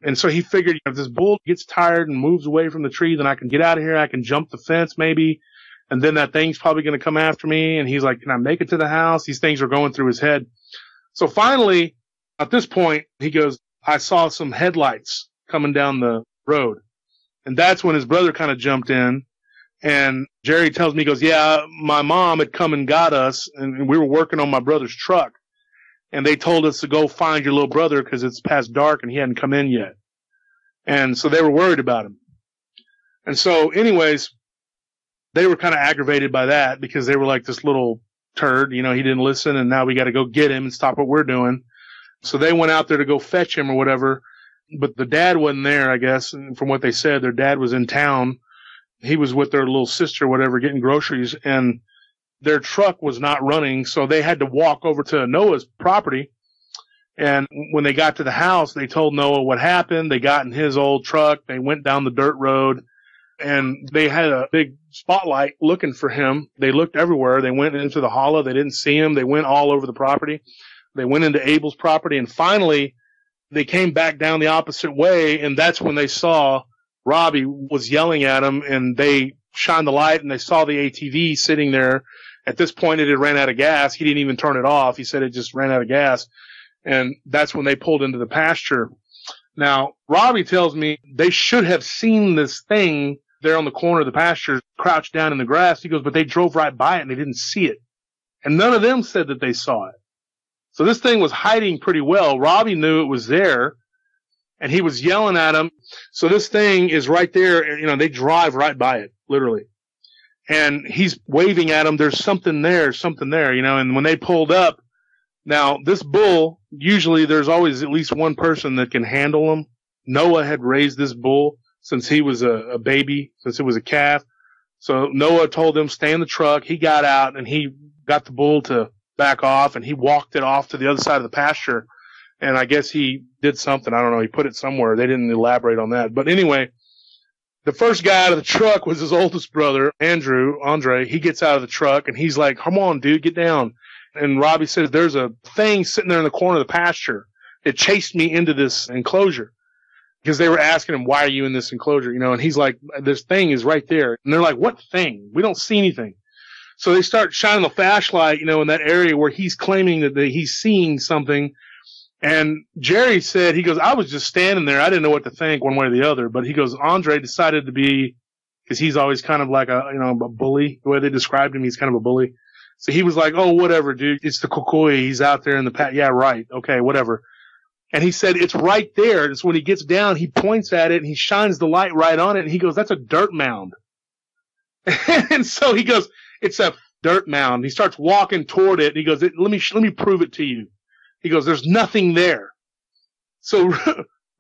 And so he figured, if this bull gets tired and moves away from the tree, then I can get out of here. I can jump the fence maybe, and then that thing's probably going to come after me. And he's like, can I make it to the house? These things are going through his head. So finally, at this point, he goes, I saw some headlights coming down the road. And that's when his brother kind of jumped in. And Jerry tells me, he goes, yeah, my mom had come and got us, and we were working on my brother's truck. And they told us to go find your little brother because it's past dark and he hadn't come in yet. And so they were worried about him. And so anyways, they were kind of aggravated by that because they were like, this little turd, he didn't listen, and now we got to go get him and stop what we're doing. So they went out there to go fetch him or whatever. But the dad wasn't there, I guess. And from what they said, their dad was in town. He was with their little sister or whatever getting groceries. And their truck was not running, so they had to walk over to Noah's property. And when they got to the house, they told Noah what happened. They got in his old truck. They went down the dirt road, and they had a big spotlight looking for him. They looked everywhere. They went into the hollow. They didn't see him. They went all over the property. They went into Abel's property, and finally they came back down the opposite way, and that's when they saw Robbie was yelling at him, and they shined the light, and they saw the ATV sitting there. At this point, it had ran out of gas. He didn't even turn it off. He said it just ran out of gas. And that's when they pulled into the pasture. Now, Robbie tells me they should have seen this thing there on the corner of the pasture, crouched down in the grass. He goes, but they drove right by it and they didn't see it. And none of them said that they saw it. So this thing was hiding pretty well. Robbie knew it was there, and he was yelling at him. So this thing is right there. You know, they drive right by it, literally. And he's waving at them. There's something there, you know, and when they pulled up, now, this bull, usually there's always at least one person that can handle him. Noah had raised this bull since he was a baby, since it was a calf. So Noah told them, stay in the truck. He got out and he got the bull to back off, and he walked it off to the other side of the pasture. And I guess he did something. I don't know. He put it somewhere. They didn't elaborate on that. But anyway, the first guy out of the truck was his oldest brother, Andre. He gets out of the truck and he's like, come on, dude, get down. And Robbie says, there's a thing sitting there in the corner of the pasture. It chased me into this enclosure. Because they were asking him, why are you in this enclosure? You know, and he's like, this thing is right there. And they're like, what thing? We don't see anything. So they start shining the flashlight, you know, in that area where he's claiming that he's seeing something. And Jerry said, he goes, I was just standing there. I didn't know what to think one way or the other. But he goes, Andre decided to be, because he's always kind of like a bully. The way they described him, he's kind of a bully. So he was like, oh, whatever, dude. It's the Kukui. He's out there in the yeah, right. Okay, whatever. And he said, it's right there. And so when he gets down, he points at it and he shines the light right on it. And he goes, that's a dirt mound. And so he goes, it's a dirt mound. He starts walking toward it. And he goes, let me prove it to you. He goes, there's nothing there. So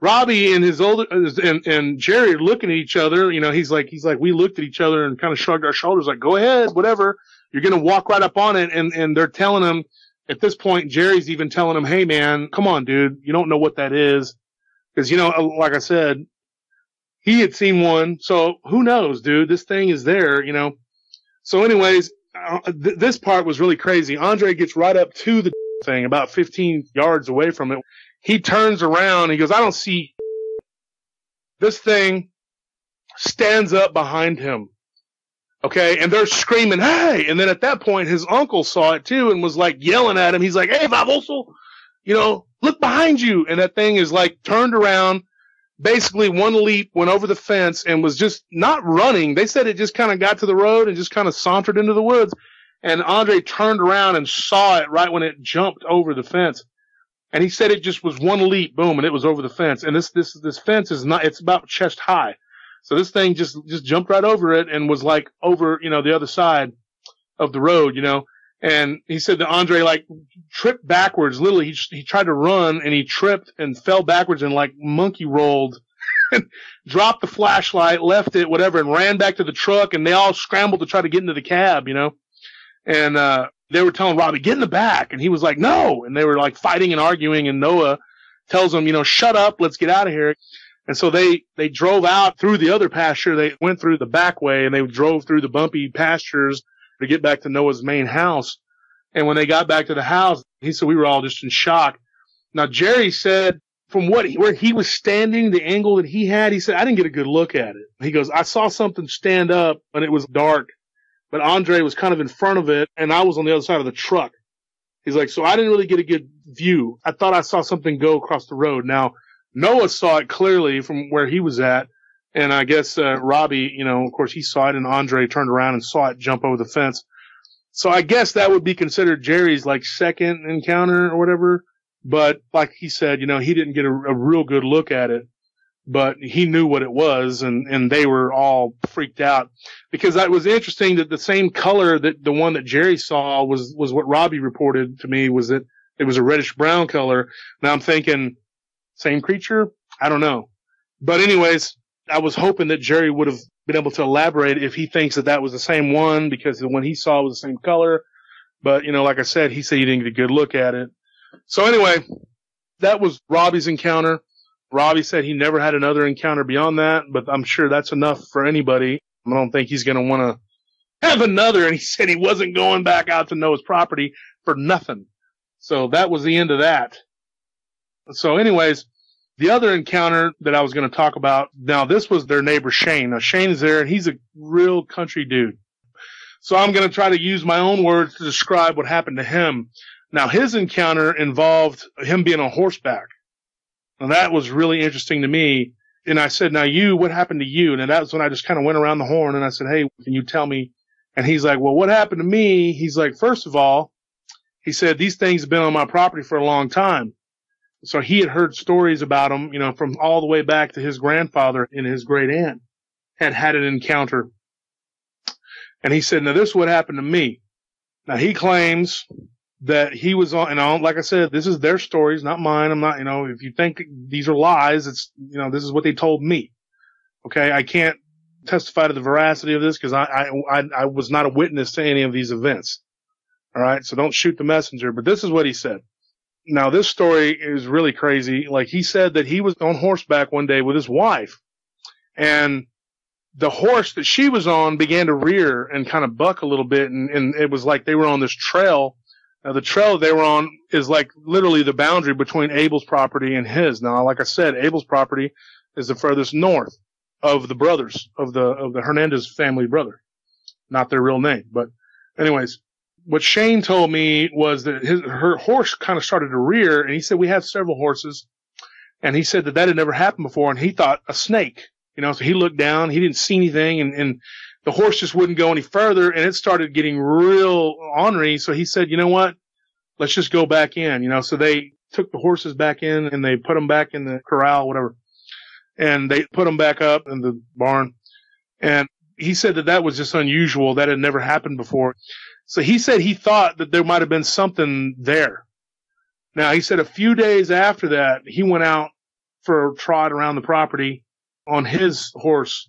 Robbie and his older, and Jerry are looking at each other. You know, he's like, we looked at each other and kind of shrugged our shoulders like, go ahead, whatever. You're going to walk right up on it. And they're telling him at this point, Jerry's even telling him, hey man, come on, dude. You don't know what that is. Cause you know, like I said, he had seen one. So who knows, dude? This thing is there, you know? So anyways, this part was really crazy. Andre gets right up to the thing about 15 yards away from it. He turns around and he goes, I don't see. This thing stands up behind him. Okay, and they're screaming, hey! And then at that point, his uncle saw it too and was like yelling at him. He's like, hey, Vavoso, you know, look behind you. And that thing is like turned around, basically one leap, went over the fence and was just not running. They said it just kind of got to the road and just kind of sauntered into the woods. And Andre turned around and saw it right when it jumped over the fence. And he said it just was one leap, boom, and it was over the fence. And this fence is not, it's about chest high. So this thing just jumped right over it and was like over, you know, the other side of the road, you know. And he said that Andre like tripped backwards. Literally, he tried to run and he tripped and fell backwards and like monkey rolled and dropped the flashlight, left it, whatever, and ran back to the truck. And they all scrambled to try to get into the cab, you know. And they were telling Robbie, get in the back. And he was like, no. And they were like fighting and arguing. And Noah tells him, you know, shut up. Let's get out of here. And so they drove out through the other pasture. They went through the back way and they drove through the bumpy pastures to get back to Noah's main house. And when they got back to the house, he said we were all just in shock. Now, Jerry said from where he was standing, the angle that he had, he said, I didn't get a good look at it. He goes, I saw something stand up and it was dark, but Andre was kind of in front of it and I was on the other side of the truck. He's like, so I didn't really get a good view. I thought I saw something go across the road. Now, Noah saw it clearly from where he was at, and I guess Robbie, you know, of course he saw it, and Andre turned around and saw it jump over the fence. So I guess that would be considered Jerry's like second encounter or whatever. But like he said, you know, he didn't get a real good look at it, but he knew what it was, and they were all freaked out because that was interesting that the same color that the one that Jerry saw was what Robbie reported to me, was that it was a reddish brown color. Now I'm thinking, same creature? I don't know. But anyways, I was hoping that Jerry would have been able to elaborate if he thinks that that was the same one, because the one he saw was the same color. But, like I said, he said he didn't get a good look at it. So anyway, that was Robbie's encounter. Robbie said he never had another encounter beyond that, but I'm sure that's enough for anybody. I don't think he's going to want to have another. And he said he wasn't going back out to Noah's property for nothing. So that was the end of that. So anyways, the other encounter that I was going to talk about, now this was their neighbor Shane. Now Shane is there, and he's a real country dude. So I'm going to try to use my own words to describe what happened to him. Now his encounter involved him being on horseback. Now that was really interesting to me. And I said, now what happened to you? And that's when I just kind of went around the horn and I said, hey, can you tell me? And he's like, well, what happened to me? He's like, first of all, he said, these things have been on my property for a long time. So he had heard stories about them, from all the way back to his grandfather and his great aunt had an encounter. And he said, now this is what happened to me. Now he claims that he was on, and like I said, this is their stories, not mine. I'm not, if you think these are lies, it's, this is what they told me. Okay. I can't testify to the veracity of this because I was not a witness to any of these events. All right. So don't shoot the messenger, but this is what he said. Now this story is really crazy. Like he said that he was on horseback one day with his wife, and the horse that she was on began to rear and kind of buck a little bit. And it was like they were on this trail. Now, the trail they were on is like literally the boundary between Abel's property and his. Now, like I said, Abel's property is the furthest north of the brothers, of the Hernandez family brother. Not their real name. But anyways, what Shane told me was that her horse kind of started to rear, and he said, we have several horses. And he said that had never happened before, and he thought a snake, so he looked down, he didn't see anything, and the horse just wouldn't go any further, and it started getting real ornery. So he said, you know what? Let's just go back in, So they took the horses back in and they put them back in the corral, whatever. And they put them back up in the barn. And he said that was just unusual. That had never happened before. So he said he thought that there might have been something there. Now, he said a few days after that, he went out for a trot around the property on his horse,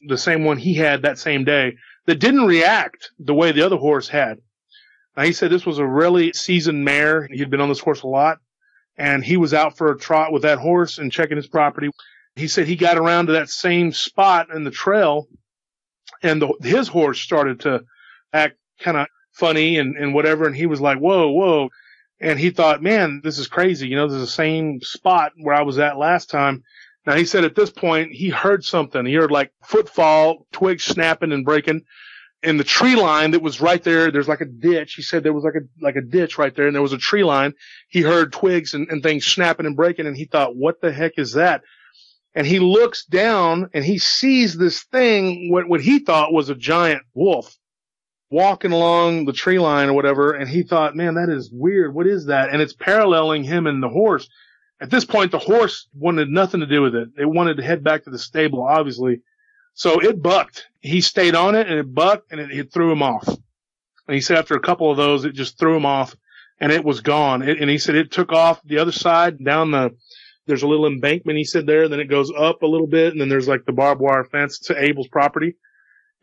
the same one he had that same day, that didn't react the way the other horse had. Now, he said this was a really seasoned mare. He'd been on this horse a lot, and he was out for a trot with that horse and checking his property. He said he got around to that same spot in the trail, and his horse started to act kind of funny and whatever, and he was like, whoa, whoa. And he thought, man, this is crazy. This is the same spot where I was at last time. Now, he said at this point, he heard something. He heard like footfall, twigs snapping and breaking. In the tree line that was right there, there's like a ditch. He said there was like a ditch right there, and there was a tree line. He heard twigs and things snapping and breaking, and he thought, what the heck is that? And he looks down, and he sees this thing, what he thought was a giant wolf, walking along the tree line or whatever, and he thought, man, that is weird. What is that? And it's paralleling him and the horse. At this point, the horse wanted nothing to do with it. It wanted to head back to the stable, obviously. So it bucked. He stayed on it, and it bucked, and it threw him off. And he said after a couple of those, it just threw him off, and it was gone. And he said it took off the other side down there's a little embankment, he said there, and then it goes up a little bit, and then there's like the barbed wire fence to Abel's property.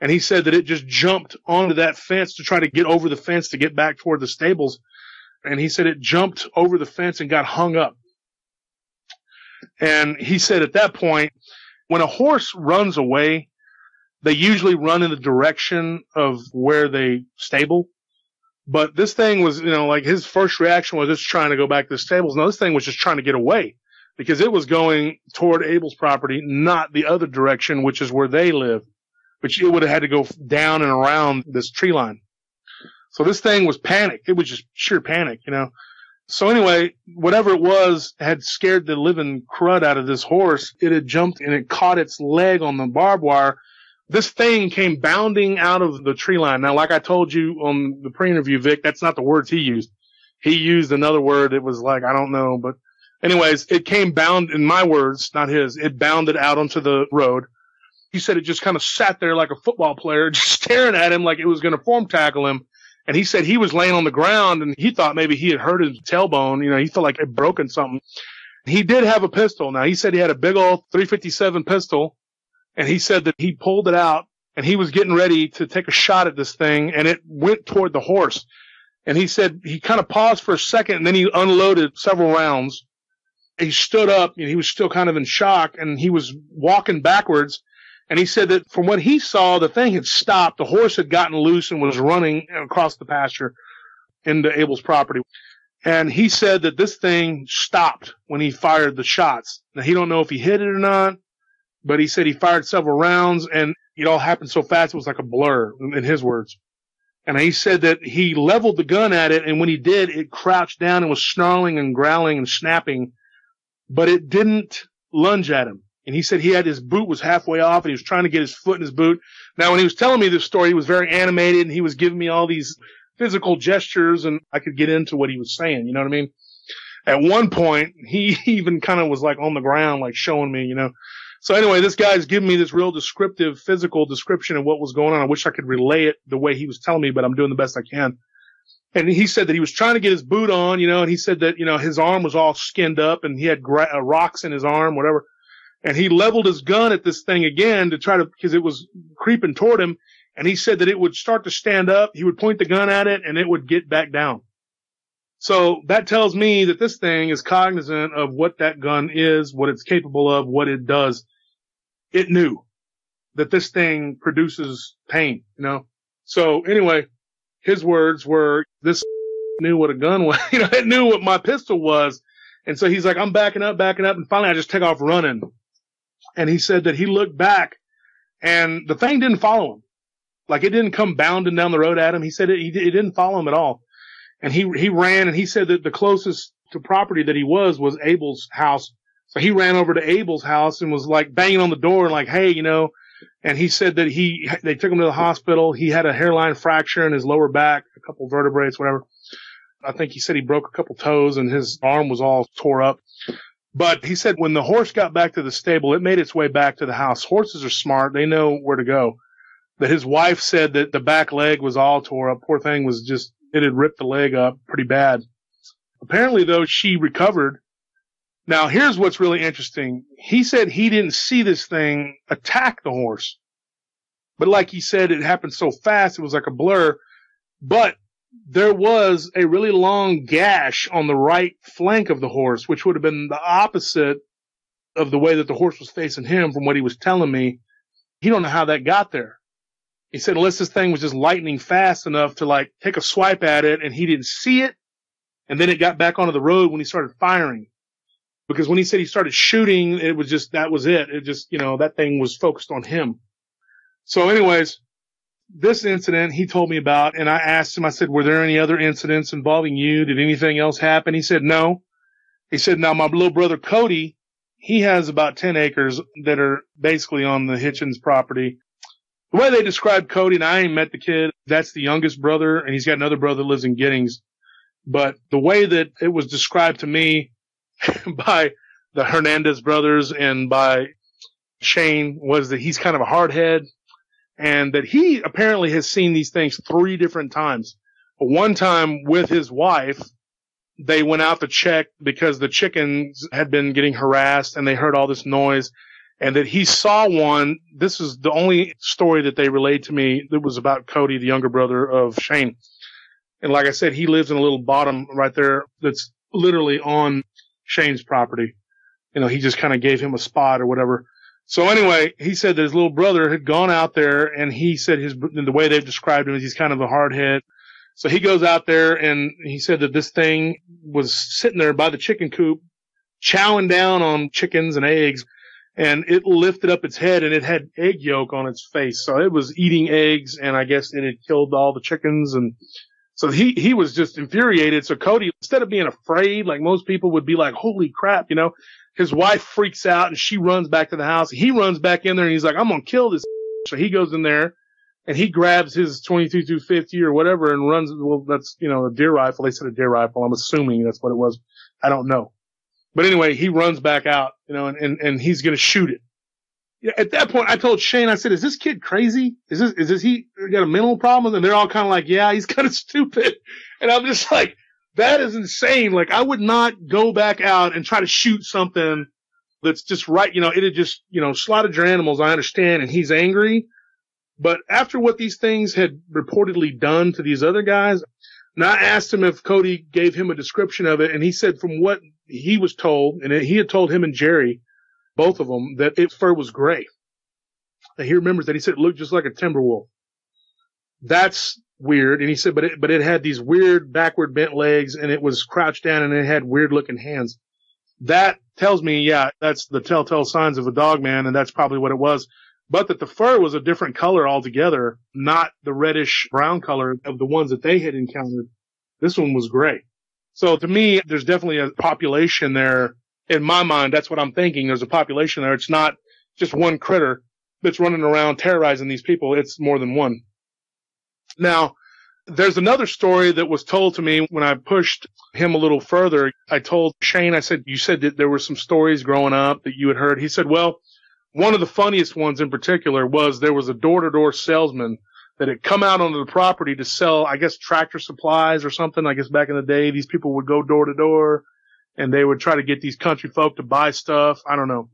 And he said that it just jumped onto that fence to try to get over the fence to get back toward the stables. And he said it jumped over the fence and got hung up. And he said at that point, when a horse runs away, they usually run in the direction of where they stable. But this thing was, like his first reaction was just trying to go back to the stables. No, this thing was just trying to get away because it was going toward Abel's property, not the other direction, which is where they live, which it would have had to go down and around this tree line. So this thing was panic. It was just sheer panic, So anyway, whatever it was had scared the living crud out of this horse. It had jumped and it caught its leg on the barbed wire. This thing came bounding out of the tree line. Now, like I told you on the pre-interview, Vic, that's not the words he used. He used another word. It was like, I don't know. But anyways, it came in my words, not his. It bounded out onto the road. He said it just kind of sat there like a football player, just staring at him like it was going to form tackle him. And he said he was laying on the ground and he thought maybe he had hurt his tailbone. He felt like it had broken something. He did have a pistol. Now, he said he had a big old .357 pistol And he said that he pulled it out and he was getting ready to take a shot at this thing, and it went toward the horse. And he said he kind of paused for a second, and then he unloaded several rounds. He stood up, and he was still kind of in shock, and he was walking backwards. And he said that from what he saw, the thing had stopped. The horse had gotten loose and was running across the pasture into Abel's property. And he said that this thing stopped when he fired the shots. Now, he don't know if he hit it or not, but he said he fired several rounds, and it all happened so fast it was like a blur, in his words. And he said that he leveled the gun at it, and when he did, it crouched down and was snarling and growling and snapping, but it didn't lunge at him. And he said he had his boot was halfway off, and he was trying to get his foot in his boot. Now, when he was telling me this story, he was very animated, and he was giving me all these physical gestures, and I could get into what he was saying, you know what I mean? At one point, he even kind of was like on the ground, like showing me, you know. So anyway, this guy's giving me this real descriptive, physical description of what was going on. I wish I could relay it the way he was telling me, but I'm doing the best I can. And he said that he was trying to get his boot on, you know, and he said that, you know, his arm was all skinned up and he had rocks in his arm, whatever. And he leveled his gun at this thing again to try to, because it was creeping toward him. And he said that it would start to stand up. He would point the gun at it and it would get back down. So that tells me that this thing is cognizant of what that gun is, what it's capable of, what it does. It knew that this thing produces pain, you know? So anyway, his words were, this knew what a gun was, you know, it knew what my pistol was. And so he's like, I'm backing up. And finally I just take off running. And he said that he looked back and the thing didn't follow him. Like it didn't come bounding down the road at him. He said it didn't follow him at all. And he ran, and he said that the closest to property that he was Abel's house. So he ran over to Abel's house and was like banging on the door and like, hey, you know, and he said that they took him to the hospital. He had a hairline fracture in his lower back, a couple vertebrae, whatever. I think he said he broke a couple toes and his arm was all tore up. But he said when the horse got back to the stable, it made its way back to the house. Horses are smart. They know where to go. But his wife said that the back leg was all tore up. Poor thing was just, it had ripped the leg up pretty bad. Apparently, though, she recovered. Now, here's what's really interesting. He said he didn't see this thing attack the horse. But like he said, it happened so fast, it was like a blur. But there was a really long gash on the right flank of the horse, which would have been the opposite of the way that the horse was facing him from what he was telling me. He don't know how that got there. He said unless this thing was just lightning fast enough to like take a swipe at it and he didn't see it, and then it got back onto the road when he started firing. Because when he said he started shooting, it was just, that was it. It just, you know, that thing was focused on him. So anyways, this incident he told me about, and I asked him, I said, were there any other incidents involving you? Did anything else happen? He said, no. He said, now my little brother Cody, he has about 10 acres that are basically on the Hitchens property. The way they described Cody, and I ain't met the kid, that's the youngest brother, and he's got another brother that lives in Giddings. But the way that it was described to me by the Hernandez brothers and by Shane was that he's kind of a hardhead, and that he apparently has seen these things 3 different times. But one time with his wife, they went out to check because the chickens had been getting harassed and they heard all this noise. And that he saw one. This is the only story that they relayed to me that was about Cody, the younger brother of Shane. And like I said, he lives in a little bottom right there that's literally on Shane's property. You know, he just kind of gave him a spot or whatever. So anyway, he said that his little brother had gone out there, and he said the way they've described him is he's kind of a hardhead. So he goes out there, and he said that this thing was sitting there by the chicken coop, chowing down on chickens and eggs. And it lifted up its head and it had egg yolk on its face. So it was eating eggs, and I guess it had killed all the chickens. And so he was just infuriated. So Cody, instead of being afraid, like most people would be like, holy crap, you know, his wife freaks out and she runs back to the house. He runs back in there and he's like, I'm going to kill this. So he goes in there and he grabs his 22-250 or whatever and runs. Well, that's, you know, a deer rifle. They said a deer rifle. I'm assuming that's what it was. I don't know. But anyway, he runs back out, you know, and he's going to shoot it. At that point, I told Shane, I said, is this kid crazy? Is he got a mental problem? And they're all kind of like, yeah, he's kind of stupid. And I'm just like, that is insane. Like, I would not go back out and try to shoot something that's just right. It had just, slaughtered your animals. I understand. And he's angry. But after what these things had reportedly done to these other guys, and I asked him if Cody gave him a description of it. And he said from what he was told, and he had told him and Jerry, both of them, that its fur was gray. And he remembers that. He said it looked just like a timber wolf. That's weird. And he said, but it had these weird backward bent legs, and it was crouched down, and it had weird looking hands. That tells me, yeah, that's the telltale signs of a dog man, and that's probably what it was. But that the fur was a different color altogether, not the reddish brown color of the ones that they had encountered. This one was gray. So to me, there's definitely a population there. In my mind, that's what I'm thinking. There's a population there. It's not just one critter that's running around terrorizing these people. It's more than one. Now, there's another story that was told to me when I pushed him a little further. I told Shane, I said, you said that there were some stories growing up that you had heard. He said, well, one of the funniest ones in particular was there was a door-to-door salesman that had come out onto the property to sell, I guess, tractor supplies or something. I guess back in the day, these people would go door to door and they would try to get these country folk to buy stuff. I don't know.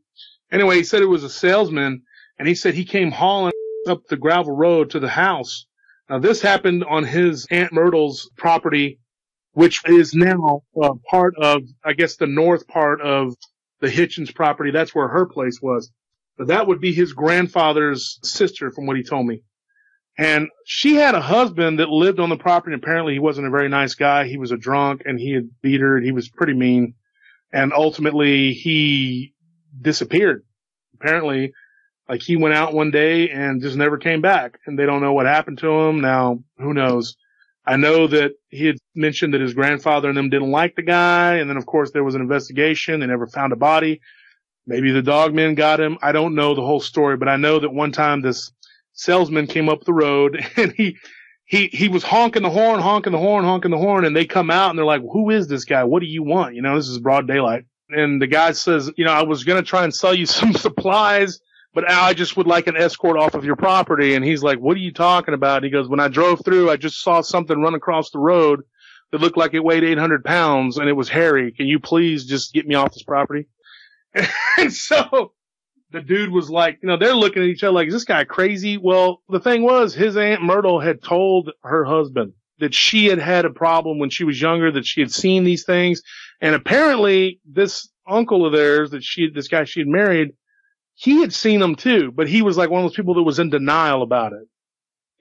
Anyway, he said it was a salesman, and he said he came hauling up the gravel road to the house. Now, this happened on his Aunt Myrtle's property, which is now part of, I guess, the north part of the Hitchens property. That's where her place was. But that would be his grandfather's sister, from what he told me. And she had a husband that lived on the property. And apparently, he wasn't a very nice guy. He was a drunk, and he had beat her, and he was pretty mean. And ultimately, he disappeared. Apparently, like he went out one day and just never came back, and they don't know what happened to him. Now, who knows? I know that he had mentioned that his grandfather and them didn't like the guy. And then, of course, there was an investigation. They never found a body. Maybe the dog men got him. I don't know the whole story, but I know that one time this salesman came up the road and he was honking the horn, and they come out and they're like, who is this guy? What do you want? This is broad daylight. And the guy says, I was going to try and sell you some supplies, but I just would like an escort off of your property. And he's like, what are you talking about? And he goes, when I drove through, I just saw something run across the road that looked like it weighed 800 pounds and it was hairy. Can you please just get me off this property? And so the dude was like, they're looking at each other like, is this guy crazy? Well, the thing was, his Aunt Myrtle had told her husband that she had had a problem when she was younger, that she had seen these things. And apparently this uncle of theirs this guy she had married, he had seen them too, but he was like one of those people that was in denial about it.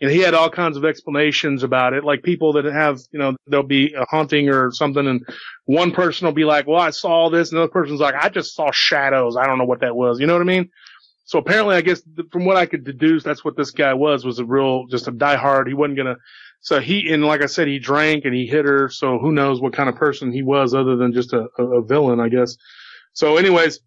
And he had all kinds of explanations about it, like people that have, there'll be a haunting or something, and one person will be like, well, I saw this, and the other person's like, I just saw shadows. I don't know what that was. You know what I mean? So apparently, I guess from what I could deduce, that's what this guy was just a diehard. He wasn't gonna, and like I said, he drank and he hit her, so who knows what kind of person he was other than just a villain, I guess. So anyways,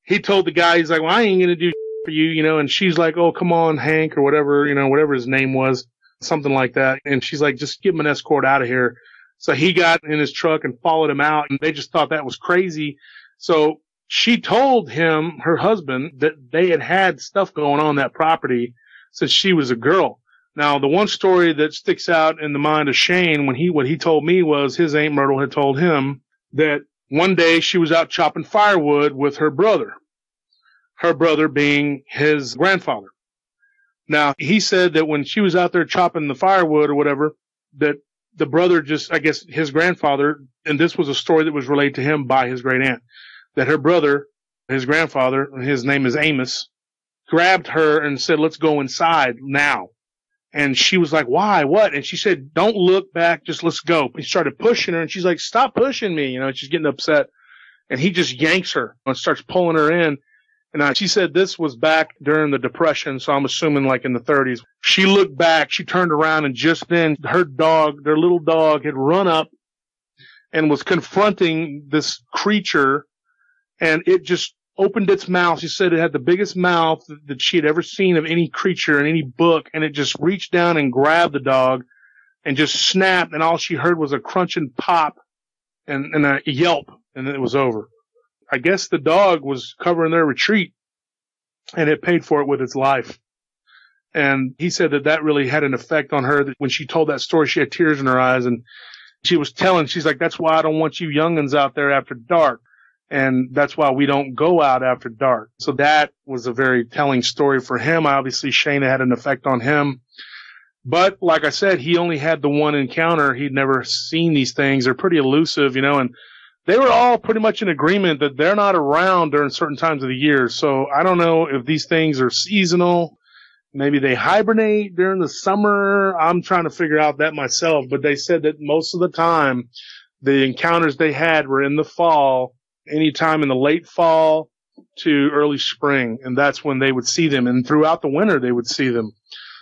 he told the guy, he's like, well, I ain't gonna do for you, and she's like, oh, come on, Hank, or whatever, whatever his name was, something like that. And she's like, just give him an escort out of here. So he got in his truck and followed him out, and they just thought that was crazy. So she told him, her husband, that they had stuff going on that property since she was a girl. Now, the one story that sticks out in the mind of Shane, what he told me was his Aunt Myrtle had told him that one day she was out chopping firewood with her brother being his grandfather. Now, he said that when she was out there chopping the firewood or whatever, that the brother I guess his grandfather, and this was a story that was relayed to him by his great aunt, that her brother, his grandfather, his name is Amos, grabbed her and said, let's go inside now. And she was like, why? What? And she said, don't look back, just let's go. He started pushing her, and she's like, stop pushing me. She's getting upset. And he just yanks her and starts pulling her in. And she said this was back during the Depression, so I'm assuming like in the 30s. She looked back, she turned around, and just then her dog, their little dog, had run up and was confronting this creature, and it just opened its mouth. She said it had the biggest mouth that she had ever seen of any creature in any book, and it just reached down and grabbed the dog and just snapped, and all she heard was a crunching pop and a yelp, and then it was over. I guess the dog was covering their retreat, and it paid for it with its life. And he said that really had an effect on her. That when she told that story, she had tears in her eyes, and she's like, that's why I don't want you young'uns out there after dark. And that's why we don't go out after dark. So that was a very telling story for him. Obviously, Shane had an effect on him. But like I said, he only had the one encounter. He'd never seen these things. They're pretty elusive, and they were all pretty much in agreement that they're not around during certain times of the year. So I don't know if these things are seasonal. Maybe they hibernate during the summer. I'm trying to figure out that myself. But they said that most of the time, the encounters they had were in the fall, anytime in the late fall to early spring. And that's when they would see them. And throughout the winter, they would see them.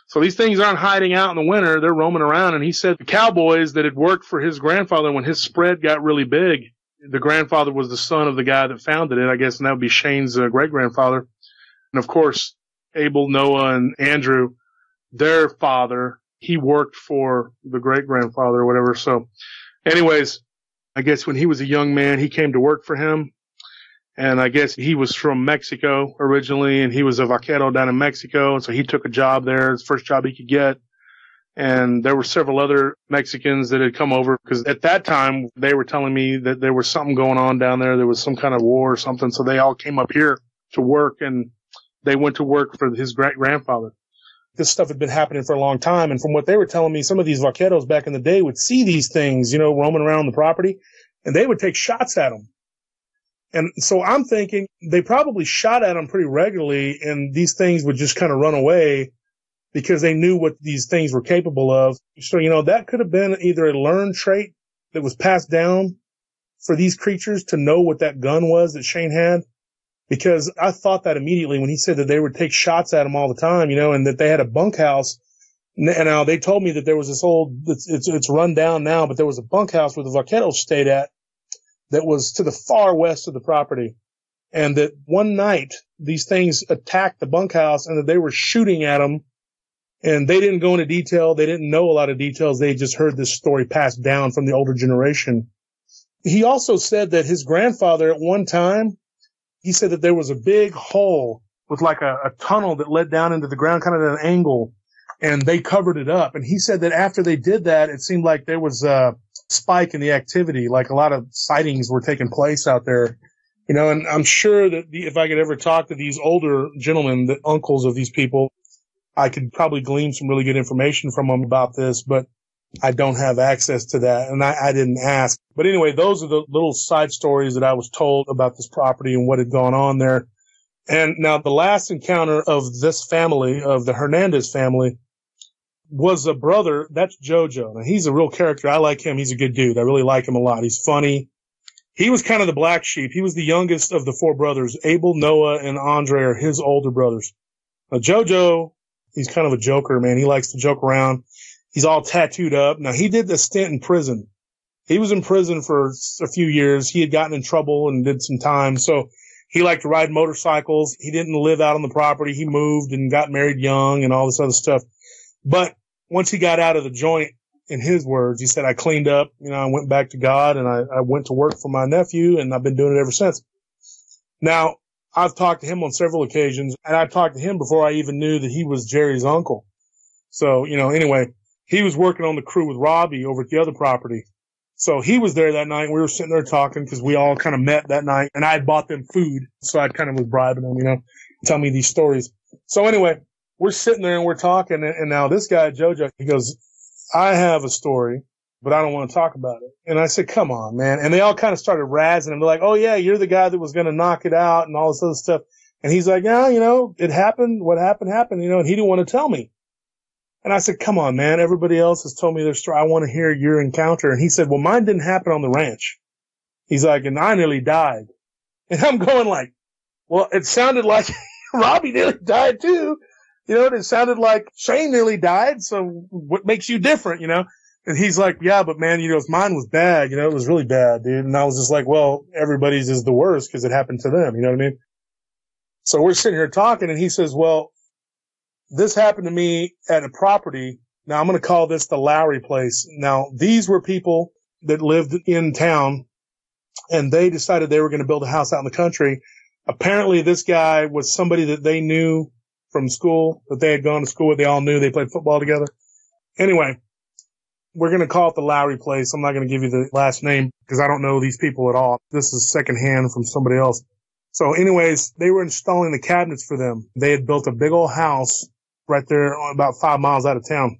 So these things aren't hiding out in the winter. They're roaming around. And he said the cowboys that had worked for his grandfather when his spread got really big, the grandfather was the son of the guy that founded it, I guess, and that would be Shane's great-grandfather. And, of course, Abel, Noah, and Andrew, their father, he worked for the great-grandfather or whatever. So, anyways, I guess when he was a young man, he came to work for him. And I guess he was from Mexico originally, and he was a vaquero down in Mexico. So he took a job there, his first job he could get. And there were several other Mexicans that had come over because at that time they were telling me that there was something going on down there. There was some kind of war or something. So they all came up here to work, and they went to work for his great-grandfather. This stuff had been happening for a long time. And from what they were telling me, some of these vaqueros back in the day would see these things, roaming around the property, and they would take shots at them. And so I'm thinking they probably shot at them pretty regularly, and these things would just kind of run away because they knew what these things were capable of. So, that could have been either a learned trait that was passed down for these creatures to know what that gun was that Shane had. Because I thought that immediately when he said that they would take shots at him all the time, and that they had a bunkhouse. And now they told me that there was this old, it's run down now, but there was a bunkhouse where the vaqueros stayed at that was to the far west of the property. And that one night these things attacked the bunkhouse and that they were shooting at them. And they didn't go into detail. They didn't know a lot of details. They just heard this story passed down from the older generation. He also said that his grandfather at one time, he said that there was a big hole with like a tunnel that led down into the ground, kind of at an angle, and they covered it up. And he said that after they did that, it seemed like there was a spike in the activity, like a lot of sightings were taking place out there. And I'm sure that if I could ever talk to these older gentlemen, the uncles of these people, I could probably glean some really good information from them about this, but I don't have access to that, and I didn't ask. But anyway, those are the little side stories that I was told about this property and what had gone on there. And now the last encounter of this family, of the Hernandez family, was a brother. That's Jojo. Now, he's a real character. I like him. He's a good dude. I really like him a lot. He's funny. He was kind of the black sheep. He was the youngest of the four brothers. Abel, Noah, and Andre are his older brothers. Now, Jojo, he's kind of a joker, man. He likes to joke around. He's all tattooed up. Now, he did a stint in prison. He was in prison for a few years. He had gotten in trouble and did some time. So he liked to ride motorcycles. He didn't live out on the property. He moved and got married young and all this other stuff. But once he got out of the joint, in his words, he said, I cleaned up, I went back to God, and I went to work for my nephew, and I've been doing it ever since. Now, I've talked to him on several occasions, and I talked to him before I even knew that he was Jerry's uncle. So, anyway, he was working on the crew with Robbie over at the other property. So he was there that night. We were sitting there talking because we all kind of met that night, and I had bought them food. So I kind of was bribing them, tell me these stories. So anyway, we're sitting there and we're talking, and now this guy, Jojo, he goes, I have a story, but I don't want to talk about it. And I said, come on, man. And they all kind of started razzing him. They're like, oh, yeah, you're the guy that was going to knock it out and all this other stuff. And he's like, yeah, it happened. What happened, and he didn't want to tell me. And I said, come on, man. Everybody else has told me their story. I want to hear your encounter. And he said, well, mine didn't happen on the ranch. He's like, and I nearly died. And I'm going like, well, it sounded like Robbie nearly died too. It sounded like Shane nearly died. So what makes you different, And he's like, yeah, but man, mine was bad. It was really bad, dude. And I was just like, well, everybody's is the worst because it happened to them. You know what I mean? So we're sitting here talking, and he says, well, this happened to me at a property. Now I'm going to call this the Lowry place. Now these were people that lived in town, and they decided they were going to build a house out in the country. Apparently this guy was somebody that they knew from school, that they had gone to school with. They all knew. They played football together. Anyway, We're going to call it the Lowry place. I'm not going to give you the last name because I don't know these people at all. This is secondhand from somebody else. So anyways, they were installing the cabinets for them. They had built a big old house right there about 5 miles out of town.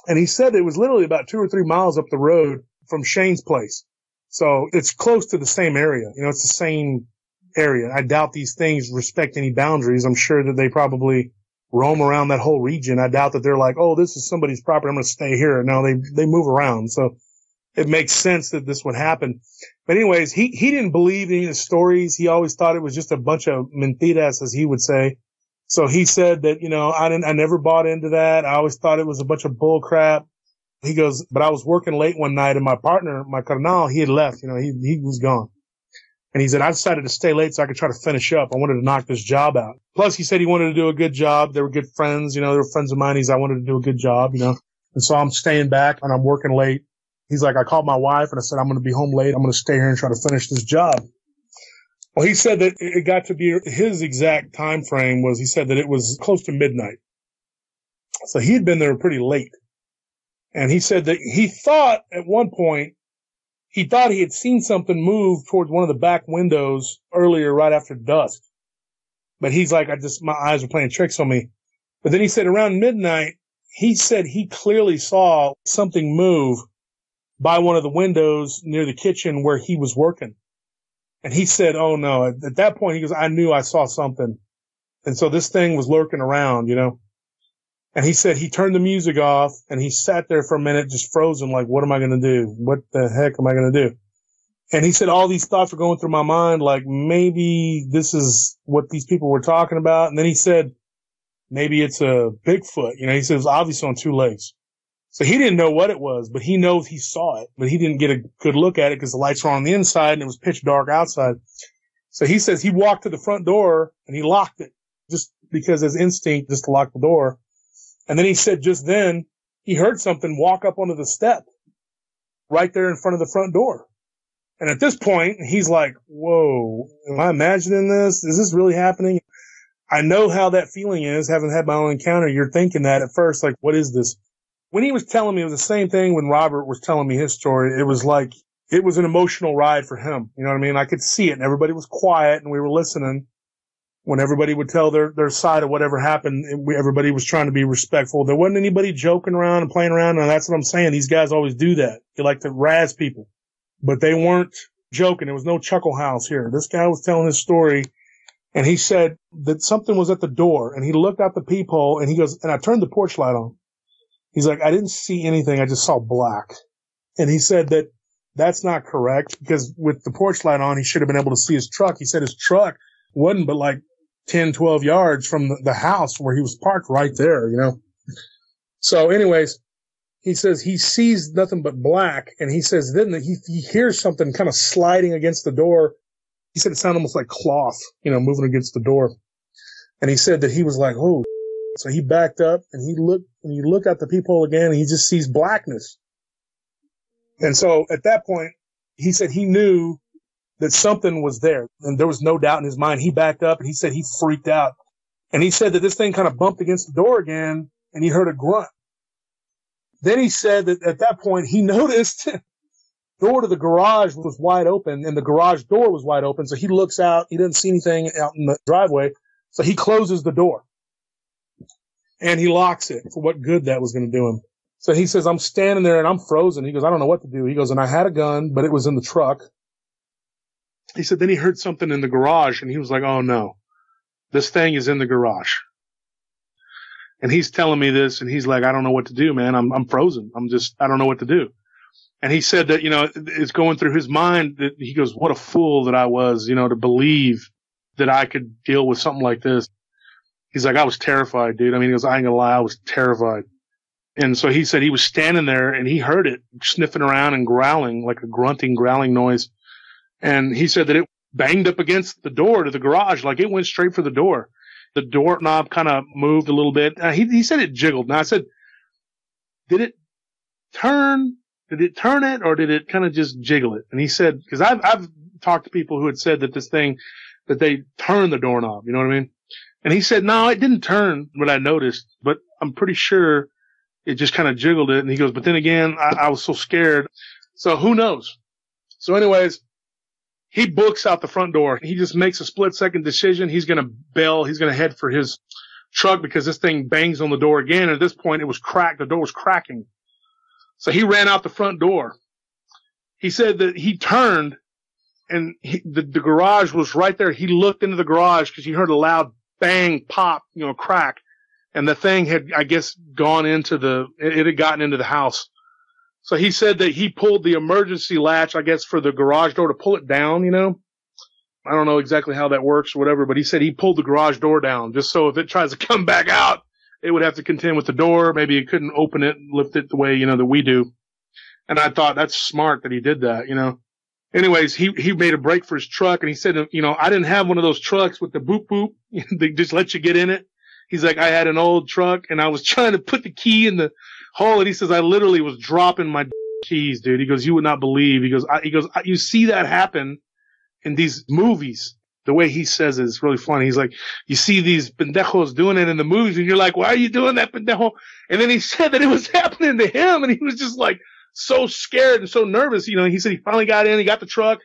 And he said it was literally about 2 or 3 miles up the road from Shane's place. So it's close to the same area. You know, it's the same area. I doubt these things respect any boundaries. I'm sure that they probably roam around that whole region. I doubt that they're like, oh, this is somebody's property, I'm going to stay here. No, they move around. So it makes sense that this would happen. But anyways, he didn't believe any of the stories. He always thought it was just a bunch of mentiras, as he would say. So he said that, you know, I never bought into that. I always thought it was a bunch of bull crap. He goes, but I was working late one night and my partner, my carnal, he had left, you know, he was gone. And he said, I decided to stay late so I could try to finish up. I wanted to knock this job out. Plus, he said he wanted to do a good job. They were good friends. You know, they were friends of mine. I wanted to do a good job, you know. And so I'm staying back and I'm working late. He's like, I called my wife and I said, I'm going to be home late. I'm going to stay here and try to finish this job. Well, he said that it got to be his exact time frame was he said that it was close to midnight. So he had been there pretty late. And he said that he thought at one point, he thought he had seen something move towards one of the back windows earlier, right after dusk. But he's like, my eyes were playing tricks on me. But then he said around midnight, he said he clearly saw something move by one of the windows near the kitchen where he was working. And he said, oh no, at that point, he goes, I knew I saw something. And so this thing was lurking around, you know. And he said he turned the music off and he sat there for a minute just frozen like, what am I going to do? What the heck am I going to do? And he said all these thoughts were going through my mind like maybe this is what these people were talking about. And then he said maybe it's a Bigfoot. You know, he said it was obviously on 2 legs. So he didn't know what it was, but he knows he saw it. But he didn't get a good look at it because the lights were on the inside and it was pitch dark outside. So he says he walked to the front door and he locked it just because his instinct just to lock the door. And then he said just then he heard something walk up onto the step right there in front of the front door. And at this point, he's like, whoa, am I imagining this? Is this really happening? I know how that feeling is, having had my own encounter. You're thinking that at first, like, what is this? When he was telling me, it was the same thing when Robert was telling me his story. It was like, it was an emotional ride for him. You know what I mean? I could see it and everybody was quiet and we were listening. When everybody would tell their side of whatever happened, everybody was trying to be respectful. There wasn't anybody joking around and playing around, and that's what I'm saying. These guys always do that. They like to razz people. But they weren't joking. There was no chuckle house here. This guy was telling his story, and he said that something was at the door, and he looked out the peephole, and he goes, and I turned the porch light on. He's like, I didn't see anything. I just saw black. And he said that that's not correct, because with the porch light on, he should have been able to see his truck. He said his truck wasn't but like 10, 12 yards from the house where he was parked right there, you know. So anyways, he says he sees nothing but black, and he says then that he hears something kind of sliding against the door. He said it sounded almost like cloth, you know, moving against the door. And he said that he was like, oh. So he backed up, and he looked out the peephole again, and he just sees blackness. And so at that point, he said he knew that something was there, and there was no doubt in his mind. He backed up, and he said he freaked out. And he said that this thing kind of bumped against the door again, and he heard a grunt. Then he said that at that point, he noticed the door to the garage was wide open, and the garage door was wide open. So he looks out. He doesn't see anything out in the driveway. So he closes the door, and he locks it for what good that was going to do him. So he says, I'm standing there, and I'm frozen. He goes, I don't know what to do. He goes, and I had a gun, but it was in the truck. He said, then he heard something in the garage, and he was like, oh, no, this thing is in the garage. And he's telling me this, and he's like, I don't know what to do, man. I'm frozen. I don't know what to do. And he said that, you know, it's going through his mind that he goes, what a fool that I was, you know, to believe that I could deal with something like this. He's like, I was terrified, dude. I mean, he goes, I ain't gonna lie, I was terrified. And so he said he was standing there, and he heard it sniffing around and growling, like a grunting, growling noise. And he said that it banged up against the door to the garage, like it went straight for the door. The doorknob kind of moved a little bit. He said it jiggled. Now I said, did it turn it, or did it kind of just jiggle it? And he said, because I've talked to people who had said that this thing, that they turned the doorknob, you know what I mean? And he said, no, it didn't turn what I noticed, but I'm pretty sure It just kind of jiggled it. And he goes, but then again, I was so scared. So who knows? So anyways, he books out the front door. He just makes a split-second decision. He's going to bail. He's going to head for his truck because this thing bangs on the door again. And at this point, it was cracked. The door was cracking. So he ran out the front door. He said that he turned and the garage was right there. He looked into the garage because he heard a loud bang, pop, crack. And the thing had, I guess, it had gotten into the house. So he said that he pulled the emergency latch, I guess, for the garage door to pull it down, I don't know exactly how that works or whatever, but he said he pulled the garage door down just so if it tries to come back out, it would have to contend with the door. Maybe it couldn't open it, lift it the way, that we do. And I thought that's smart that he did that, Anyways, he made a break for his truck and he said, I didn't have one of those trucks with the boop boop. They just let you get in it. He's like, I had an old truck and I was trying to put the key in the hole. And he says, I literally was dropping my keys, dude. He goes, you would not believe. He goes, you see that happen in these movies. The way he says it is really funny. He's like, you see these pendejos doing it in the movies and you're like, why are you doing that, pendejo? And then he said that it was happening to him and he was just like so scared and so nervous. He said he finally got in, he got the truck,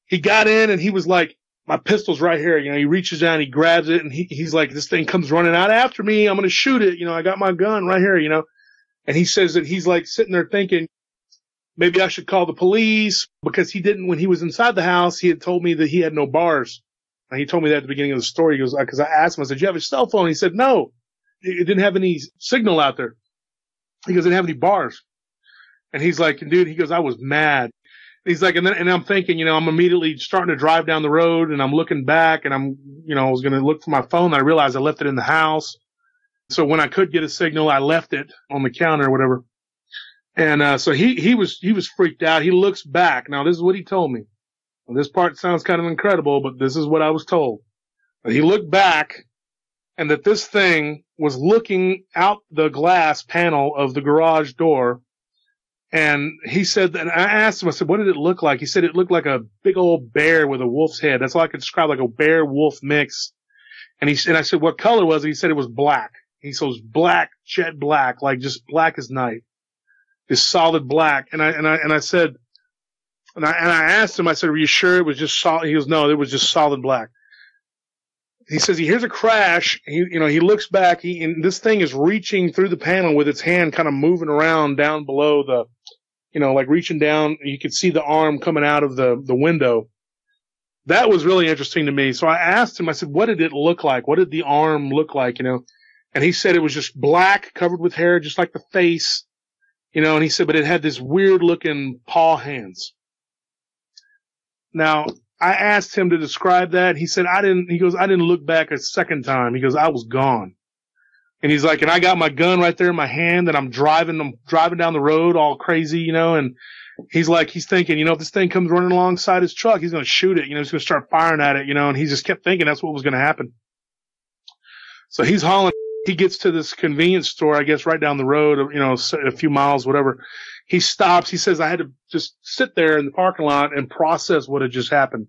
he got in and he was like, my pistol's right here. He reaches down, he grabs it and he's like, this thing comes running out after me. I'm going to shoot it. I got my gun right here, and he says that he's like sitting there thinking, maybe I should call the police because he didn't, when he was inside the house, he had told me that he had no bars. And he told me that at the beginning of the story. He goes, because I asked him, I said, do you have a cell phone? He said, no, it didn't have any signal out there. He goes, it didn't have any bars. And he's like, dude, he goes, I was mad. He's like, and I'm thinking, I'm immediately starting to drive down the road and I'm looking back and I'm, I was going to look for my phone. And I realized I left it in the house. So when I could get a signal, I left it on the counter or whatever. And, so he was freaked out. He looks back. Now, this is what he told me. Well, this part sounds kind of incredible, but this is what I was told. He looked back and that this thing was looking out the glass panel of the garage door. And he said that, and I asked him, I said, what did it look like? He said it looked like a big old bear with a wolf's head. That's all I could describe, like a bear wolf mix. And I said, what color was it? He said it was black. He said it was black, jet black, like just black as night. This solid black. And I said, and I asked him, I said, were you sure it was just solid? He goes, no, it was just solid black. He says he hears a crash. He looks back. And this thing is reaching through the panel with its hand kind of moving around down below the, like reaching down. You could see the arm coming out of the window. That was really interesting to me. So I asked him, I said, what did it look like? What did the arm look like? And he said it was just black, covered with hair, just like the face, and he said, but it had this weird looking paw hands. Now, I asked him to describe that. He said, I didn't look back a second time. He goes, I was gone. And he's like, and I got my gun right there in my hand and I'm driving down the road all crazy, and he's like, he's thinking, if this thing comes running alongside his truck, he's going to shoot it, he's going to start firing at it, and he just kept thinking that's what was going to happen. So he's hauling, he gets to this convenience store, I guess, right down the road, a few miles, whatever. He stops. He says, I had to just sit there in the parking lot and process what had just happened.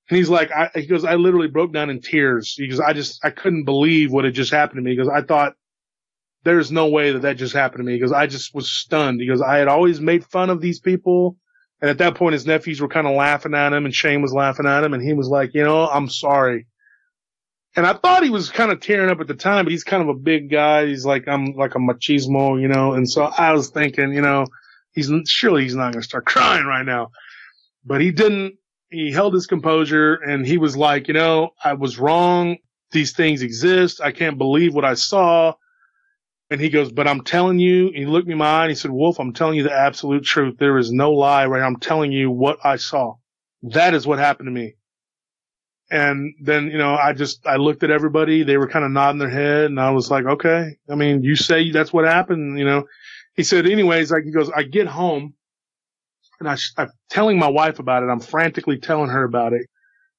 And he's like, he goes, I literally broke down in tears. He goes, I couldn't believe what had just happened to me. He goes, I thought there's no way that just happened to me. He goes, I just was stunned. He goes, I had always made fun of these people. And at that point, his nephews were kind of laughing at him and Shane was laughing at him. And he was like, I'm sorry. And I thought he was kind of tearing up at the time, but he's kind of a big guy. He's like, I'm like a machismo, and so I was thinking, he's not going to start crying right now, but he didn't. He held his composure and he was like, I was wrong. These things exist. I can't believe what I saw. And he goes, but I'm telling you, he looked me in my eye and he said, Wolf, I'm telling you the absolute truth. There is no lie, right? I'm telling you what I saw. That is what happened to me. And then, I looked at everybody. They were kind of nodding their head and I was like, okay. I mean, you say that's what happened, He said, anyways, he goes, I get home and I'm telling my wife about it. I'm frantically telling her about it.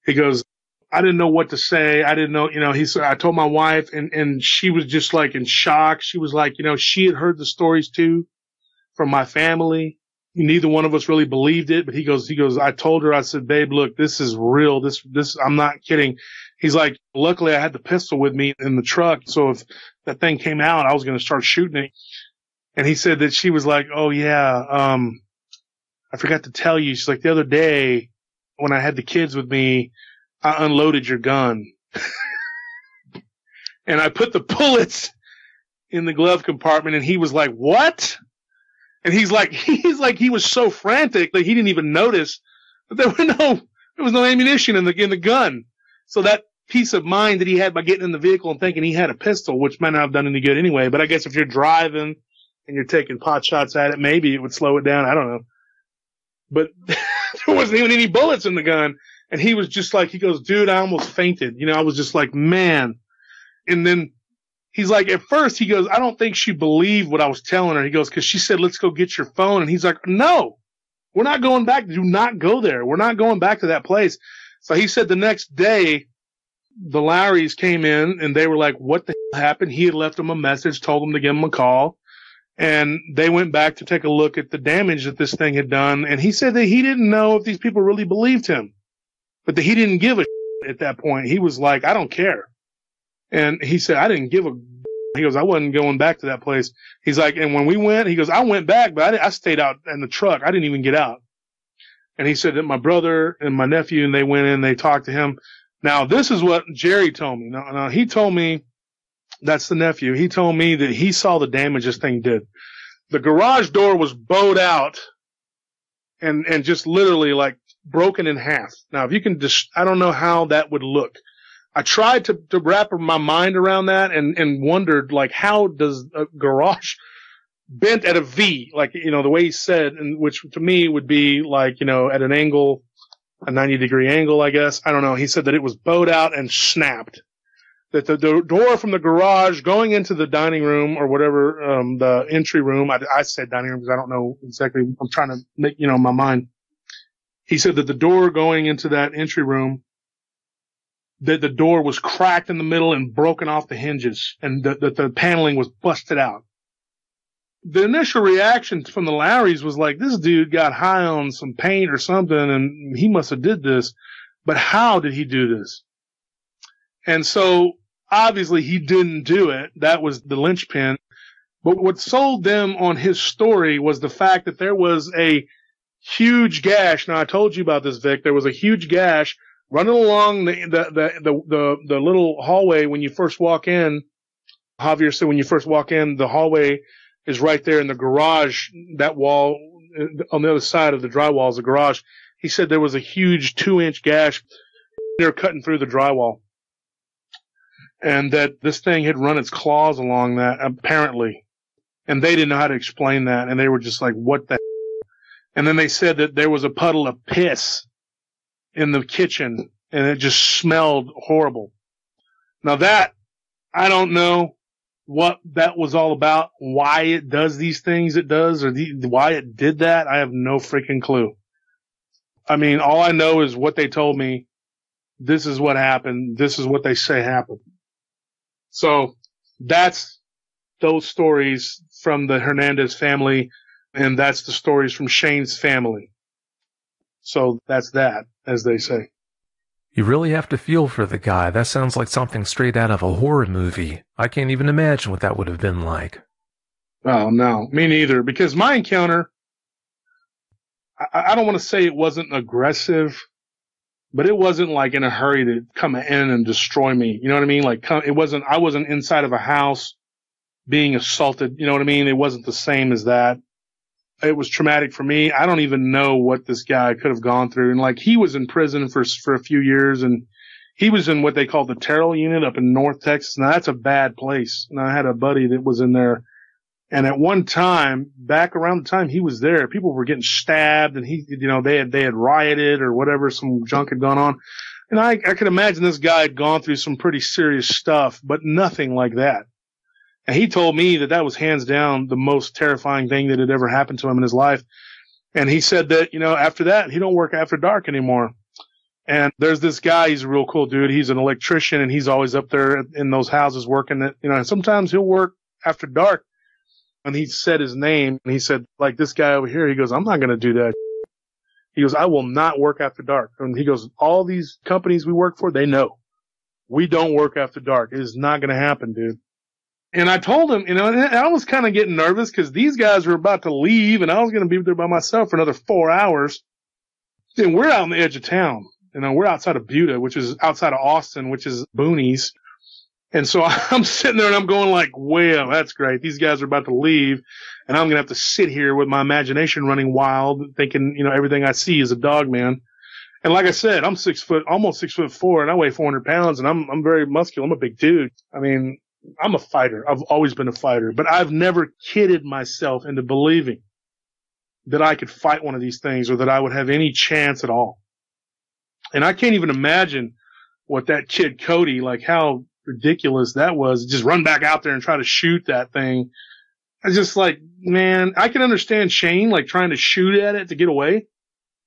He goes, I didn't know what to say. I didn't know, he said, I told my wife and she was just like in shock. She was like, she had heard the stories too from my family. Neither one of us really believed it, but he goes, I told her, I said, babe, look, this is real. This, I'm not kidding. He's like, luckily I had the pistol with me in the truck. So if that thing came out, I was going to start shooting it. And he said that she was like, oh yeah, I forgot to tell you. She's like, the other day when I had the kids with me, I unloaded your gun. And I put the bullets in the glove compartment, and he was like, what? And he was so frantic that he didn't even notice that there was no ammunition in the gun. So that peace of mind that he had by getting in the vehicle and thinking he had a pistol, which might not have done any good anyway. But I guess if you're driving and you're taking pot shots at it, maybe it would slow it down. I don't know. But there wasn't even any bullets in the gun. And he was just like, he goes, dude, I almost fainted. I was just like, man. And then he's like, at first he goes, I don't think she believed what I was telling her. He goes, cause she said, let's go get your phone. And he's like, no, we're not going back. Do not go there. We're not going back to that place. So he said the next day, the Lowrys came in and they were like, what the hell happened? He had left them a message, told them to give him a call. And they went back to take a look at the damage that this thing had done. And he said that he didn't know if these people really believed him, but that he didn't give a shit at that point. He was like, I don't care. And he said, I didn't give a, he goes, I wasn't going back to that place. He's like, and when we went, he goes, I went back, but I stayed out in the truck. I didn't even get out. And he said that my brother and my nephew, and they went in, they talked to him. Now, this is what Jerry told me. Now, he told me, that's the nephew. He told me that he saw the damage this thing did. The garage door was bowed out and just literally like broken in half. Now, if you can just, I don't know how that would look. I tried to wrap my mind around that and wondered, like, how does a garage bent at a V, like, the way he said, and which to me would be like, at an angle, a 90-degree angle, I guess. I don't know. He said that it was bowed out and snapped. That the door from the garage going into the dining room or whatever, the entry room, I said dining room because I don't know exactly. I'm trying to make, my mind. He said that the door going into that entry room, that the door was cracked in the middle and broken off the hinges, and that the paneling was busted out. The initial reaction from the Lowrys was like, this dude got high on some paint or something, and he must have did this. But how did he do this? And so, obviously, he didn't do it. That was the linchpin. But what sold them on his story was the fact that there was a huge gash. Now, I told you about this, Vic. There was a huge gash running along the little hallway when you first walk in. Javier said when you first walk in, the hallway is right there in the garage. That wall on the other side of the drywall is the garage. He said there was a huge 2-inch gash there cutting through the drywall. And that this thing had run its claws along that, apparently. And they didn't know how to explain that. And they were just like, what the? And then they said that there was a puddle of piss in the kitchen, and it just smelled horrible. Now that, I don't know what that was all about, why it does these things it does, or why it did that. I have no freaking clue. I mean, all I know is what they told me. This is what happened. This is what they say happened. So that's those stories from the Hernandez family, and that's the stories from Shane's family. So that's that, as they say. You really have to feel for the guy. That sounds like something straight out of a horror movie. I can't even imagine what that would have been like. Oh, no, me neither. Because my encounter, I don't want to say it wasn't aggressive, but it wasn't like in a hurry to come in and destroy me. You know what I mean? Like, I wasn't inside of a house being assaulted. You know what I mean? It wasn't the same as that. It was traumatic for me. I don't even know what this guy could have gone through. And like, he was in prison for a few years, and he was in what they call the Terrell unit up in North Texas. Now that's a bad place. And I had a buddy that was in there. And at one time, back around the time he was there, people were getting stabbed, and they had rioted or whatever, some junk had gone on. And I could imagine this guy had gone through some pretty serious stuff, but nothing like that. And he told me that was hands down the most terrifying thing that had ever happened to him in his life. And he said that, after that, he don't work after dark anymore. And there's this guy, he's a real cool dude. He's an electrician, and he's always up there in those houses working it. And sometimes he'll work after dark. And he said his name, and he said, like, this guy over here, he goes, I'm not going to do that. He goes, I will not work after dark. And he goes, all these companies we work for, they know we don't work after dark. It is not going to happen, dude. And I told him, and I was kind of getting nervous because these guys were about to leave and I was going to be there by myself for another 4 hours. And we're out on the edge of town. We're outside of Buda, which is outside of Austin, which is boonies. And so I'm sitting there and I'm going like, well, that's great. These guys are about to leave and I'm going to have to sit here with my imagination running wild, thinking, everything I see is a dog man. And like I said, I'm 6 foot, almost 6'4", and I weigh 400 pounds and I'm very muscular. I'm a big dude. I mean, I'm a fighter. I've always been a fighter, but I've never kidded myself into believing that I could fight one of these things or that I would have any chance at all. And I can't even imagine what that kid Cody, like how ridiculous that was. Just run back out there and try to shoot that thing. I was just like, man, I can understand Shane like trying to shoot at it to get away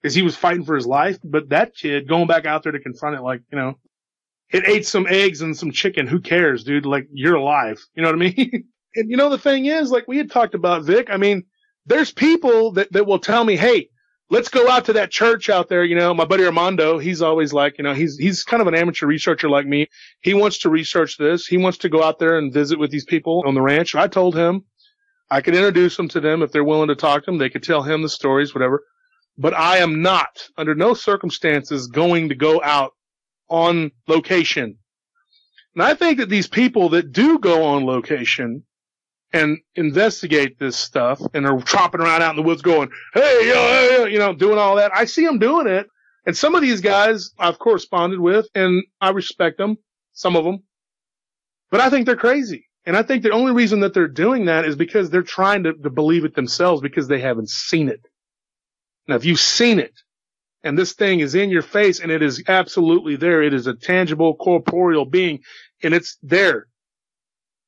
because he was fighting for his life. But that kid going back out there to confront it, like, it ate some eggs and some chicken. Who cares, dude? Like, you're alive. You know what I mean? And the thing is, like we had talked about, Vic, I mean, there's people that will tell me, hey, let's go out to that church out there. My buddy Armando, he's always like, he's kind of an amateur researcher like me. He wants to research this. He wants to go out there and visit with these people on the ranch. I told him I could introduce them to them if they're willing to talk to them. They could tell him the stories, whatever. But I am not, under no circumstances, going to go out on location. And I think that these people that do go on location and investigate this stuff and are tromping around out in the woods going, hey, yo, doing all that. I see them doing it. And some of these guys I've corresponded with and I respect them, some of them, but I think they're crazy. And I think the only reason that they're doing that is because they're trying to believe it themselves because they haven't seen it. Now, if you've seen it and this thing is in your face and it is absolutely there, it is a tangible corporeal being and it's there.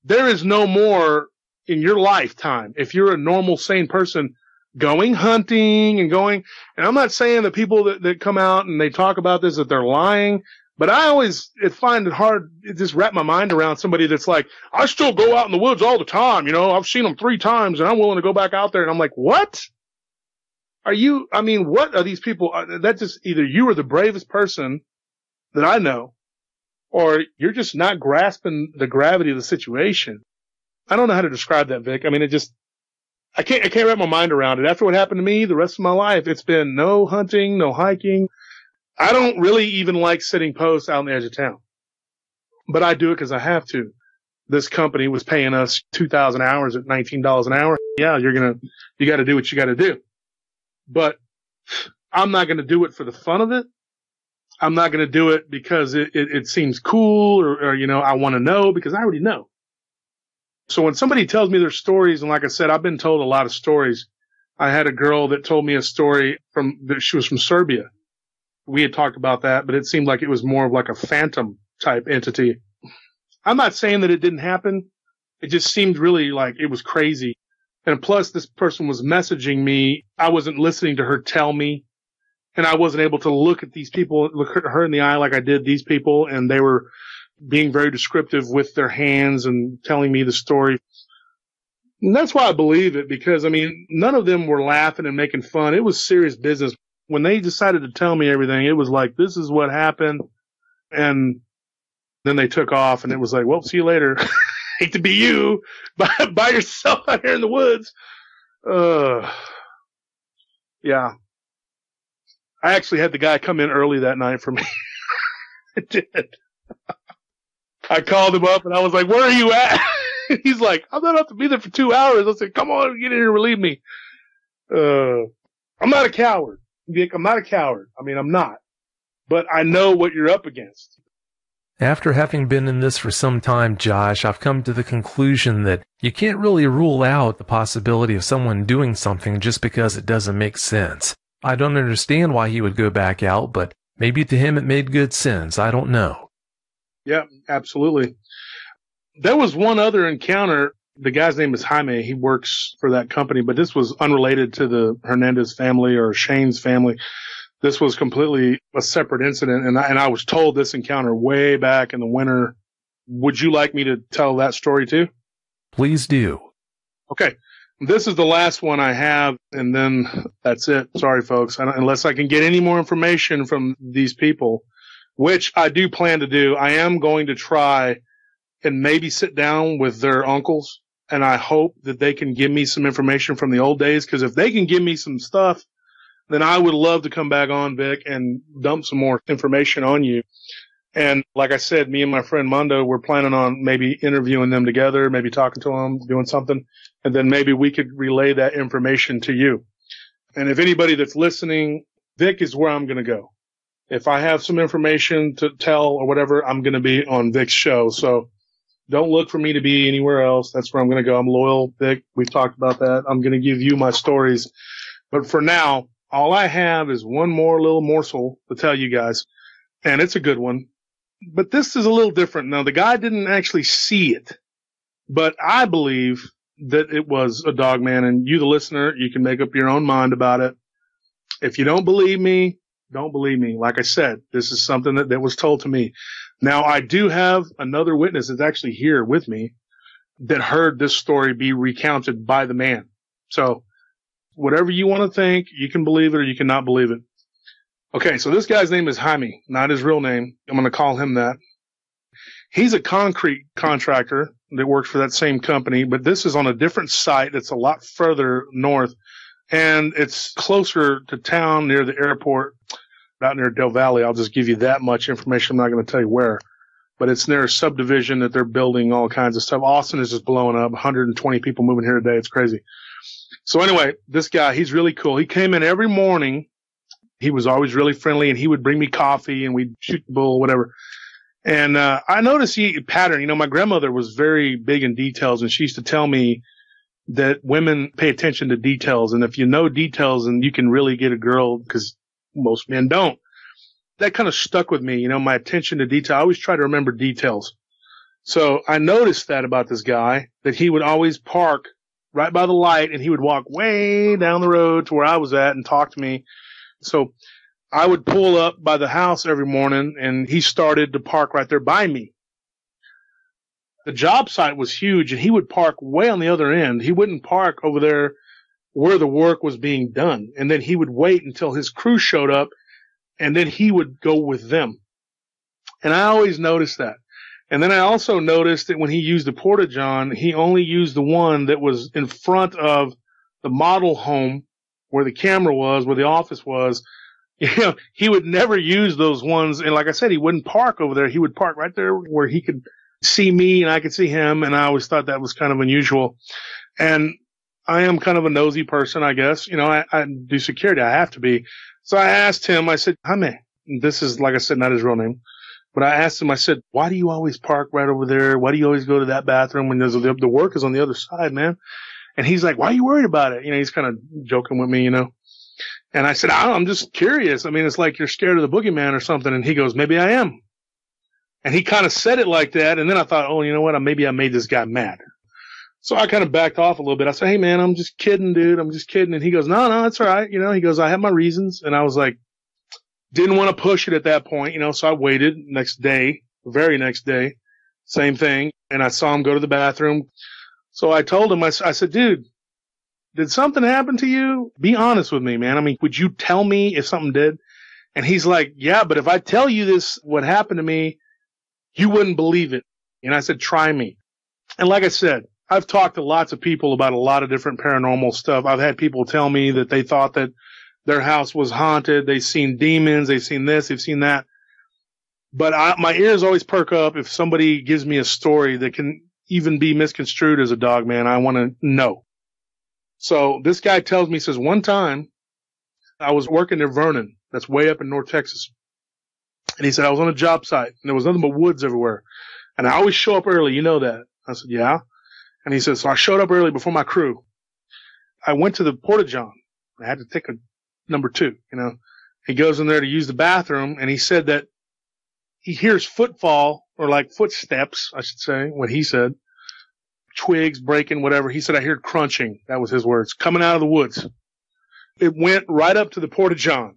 There is no more in your lifetime, if you're a normal, sane person, going hunting and I'm not saying that people that come out and they talk about this, that they're lying, but I always find it hard to just wrap my mind around somebody that's like, I still go out in the woods all the time. I've seen them 3 times and I'm willing to go back out there. And I'm like, what? What are these people? That's just either you are the bravest person that I know, or you're just not grasping the gravity of the situation. I don't know how to describe that, Vic. I mean, I can't wrap my mind around it. After what happened to me, the rest of my life, it's been no hunting, no hiking. I don't really even like sitting posts out on the edge of town, but I do it because I have to. This company was paying us 2,000 hours at $19 an hour. Yeah, you got to do what you got to do, but I'm not going to do it for the fun of it. I'm not going to do it because it seems cool or I want to know because I already know. So when somebody tells me their stories, and like I said, I've been told a lot of stories. I had a girl that told me a story she was from Serbia. We had talked about that, but it seemed like it was more of like a phantom type entity. I'm not saying that it didn't happen. It just seemed really like it was crazy. And plus this person was messaging me. I wasn't listening to her tell me, and I wasn't able to look at these people, look at her in the eye like I did these people, and they were being very descriptive with their hands and telling me the story. And that's why I believe it, because, none of them were laughing and making fun. It was serious business. When they decided to tell me everything, it was like, this is what happened. And then they took off, and it was like, well, see you later. Hate to be you by yourself out here in the woods. Yeah. I actually had the guy come in early that night for me. I did. I called him up and I was like, where are you at? He's like, I'm not up to be there for 2 hours. I said, come on, get in here and relieve me. I'm not a coward. Vic, I'm not a coward. I'm not. But I know what you're up against. After having been in this for some time, Josh, I've come to the conclusion that you can't really rule out the possibility of someone doing something just because it doesn't make sense. I don't understand why he would go back out, but maybe to him it made good sense. I don't know. Yeah, absolutely. There was one other encounter. The guy's name is Jaime. He works for that company, but this was unrelated to the Hernandez family or Shane's family. This was completely a separate incident, and I was told this encounter way back in the winter. Would you like me to tell that story too? Please do. Okay. This is the last one I have, and then that's it. Sorry, folks. Unless I can get any more information from these people, which I do plan to do. I am going to try and maybe sit down with their uncles. And I hope that they can give me some information from the old days. Cause if they can give me some stuff, then I would love to come back on, Vic, and dump some more information on you. And like I said, me and my friend Mondo, we're planning on maybe interviewing them together, maybe talking to them, doing something. And then maybe we could relay that information to you. And if anybody that's listening, Vic is where I'm going to go. If I have some information to tell or whatever, I'm going to be on Vic's show. So don't look for me to be anywhere else. That's where I'm going to go. I'm loyal, Vic. We've talked about that. I'm going to give you my stories. But for now, all I have is one more little morsel to tell you guys. And it's a good one. But this is a little different. Now, the guy didn't actually see it, but I believe that it was a dog man. And you, the listener, you can make up your own mind about it. If you don't believe me, don't believe me. Like I said, this is something that was told to me. Now, I do have another witness that's actually here with me that heard this story be recounted by the man. So whatever you want to think, you can believe it or you cannot believe it. Okay, so this guy's name is Jaime, not his real name. I'm going to call him that. He's a concrete contractor that works for that same company, but this is on a different site that's a lot further north, and it's closer to town near the airport, out near Del Valle. I'll just give you that much information. I'm not going to tell you where, but it's near a subdivision that they're building all kinds of stuff. Austin is just blowing up, 120 people moving here today. It's crazy. So anyway, this guy, he's really cool. He came in every morning. He was always really friendly, and he would bring me coffee, and we'd shoot the bull, whatever. And I noticed a pattern. You know, my grandmother was very big in details, and she used to tell me that women pay attention to details. And if you know details, and you can really get a girl, because most men don't. That kind of stuck with me, you know, my attention to detail. I always try to remember details. So I noticed that about this guy, that he would always park right by the light, and he would walk way down the road to where I was at and talk to me. So I would pull up by the house every morning, and he started to park right there by me. The job site was huge, and he would park way on the other end. He wouldn't park over there where the work was being done. And then he would wait until his crew showed up, and then he would go with them. And I always noticed that. And then I also noticed that when he used the porta-john, he only used the one that was in front of the model home where the camera was, where the office was. You know, he would never use those ones. And like I said, he wouldn't park over there. He would park right there where he could see me and I could see him. And I always thought that was kind of unusual. And I am kind of a nosy person, I guess. You know, I do security. I have to be. So I asked him, I said, Jaime, this is, like I said, not his real name. But I asked him, I said, why do you always park right over there? Why do you always go to that bathroom when the work is on the other side, man? And he's like, why are you worried about it? You know, he's kind of joking with me, you know. And I said, I'm just curious. I mean, it's like you're scared of the boogeyman or something. And he goes, maybe I am. And he kind of said it like that. And then I thought, oh, you know what? Maybe I made this guy mad. So I kind of backed off a little bit. I said, hey, man, I'm just kidding, dude. I'm just kidding. And he goes, no, it's all right. You know, he goes, I have my reasons. And I was like, didn't want to push it at that point, you know. So I waited next day, very next day, same thing. And I saw him go to the bathroom. So I told him, I said, dude, did something happen to you? Be honest with me, man. I mean, would you tell me if something did? And he's like, yeah, but if I tell you this, what happened to me, you wouldn't believe it. And I said, try me. And like I said, I've talked to lots of people about a lot of different paranormal stuff. I've had people tell me that they thought that their house was haunted. They've seen demons. They've seen this. They've seen that. But my ears always perk up if somebody gives me a story that can even be misconstrued as a dog man. I want to know. So this guy tells me, he says, one time I was working near Vernon. That's way up in North Texas. And he said, I was on a job site and there was nothing but woods everywhere. And I always show up early. You know that. I said, yeah. And he said, so I showed up early before my crew. I went to the porta-john. I had to take a number 2, you know. He goes in there to use the bathroom, and he said that he hears footfall, or like footsteps, I should say, what he said. Twigs breaking, whatever. He said, I heard crunching. That was his words. Coming out of the woods. It went right up to the porta-john.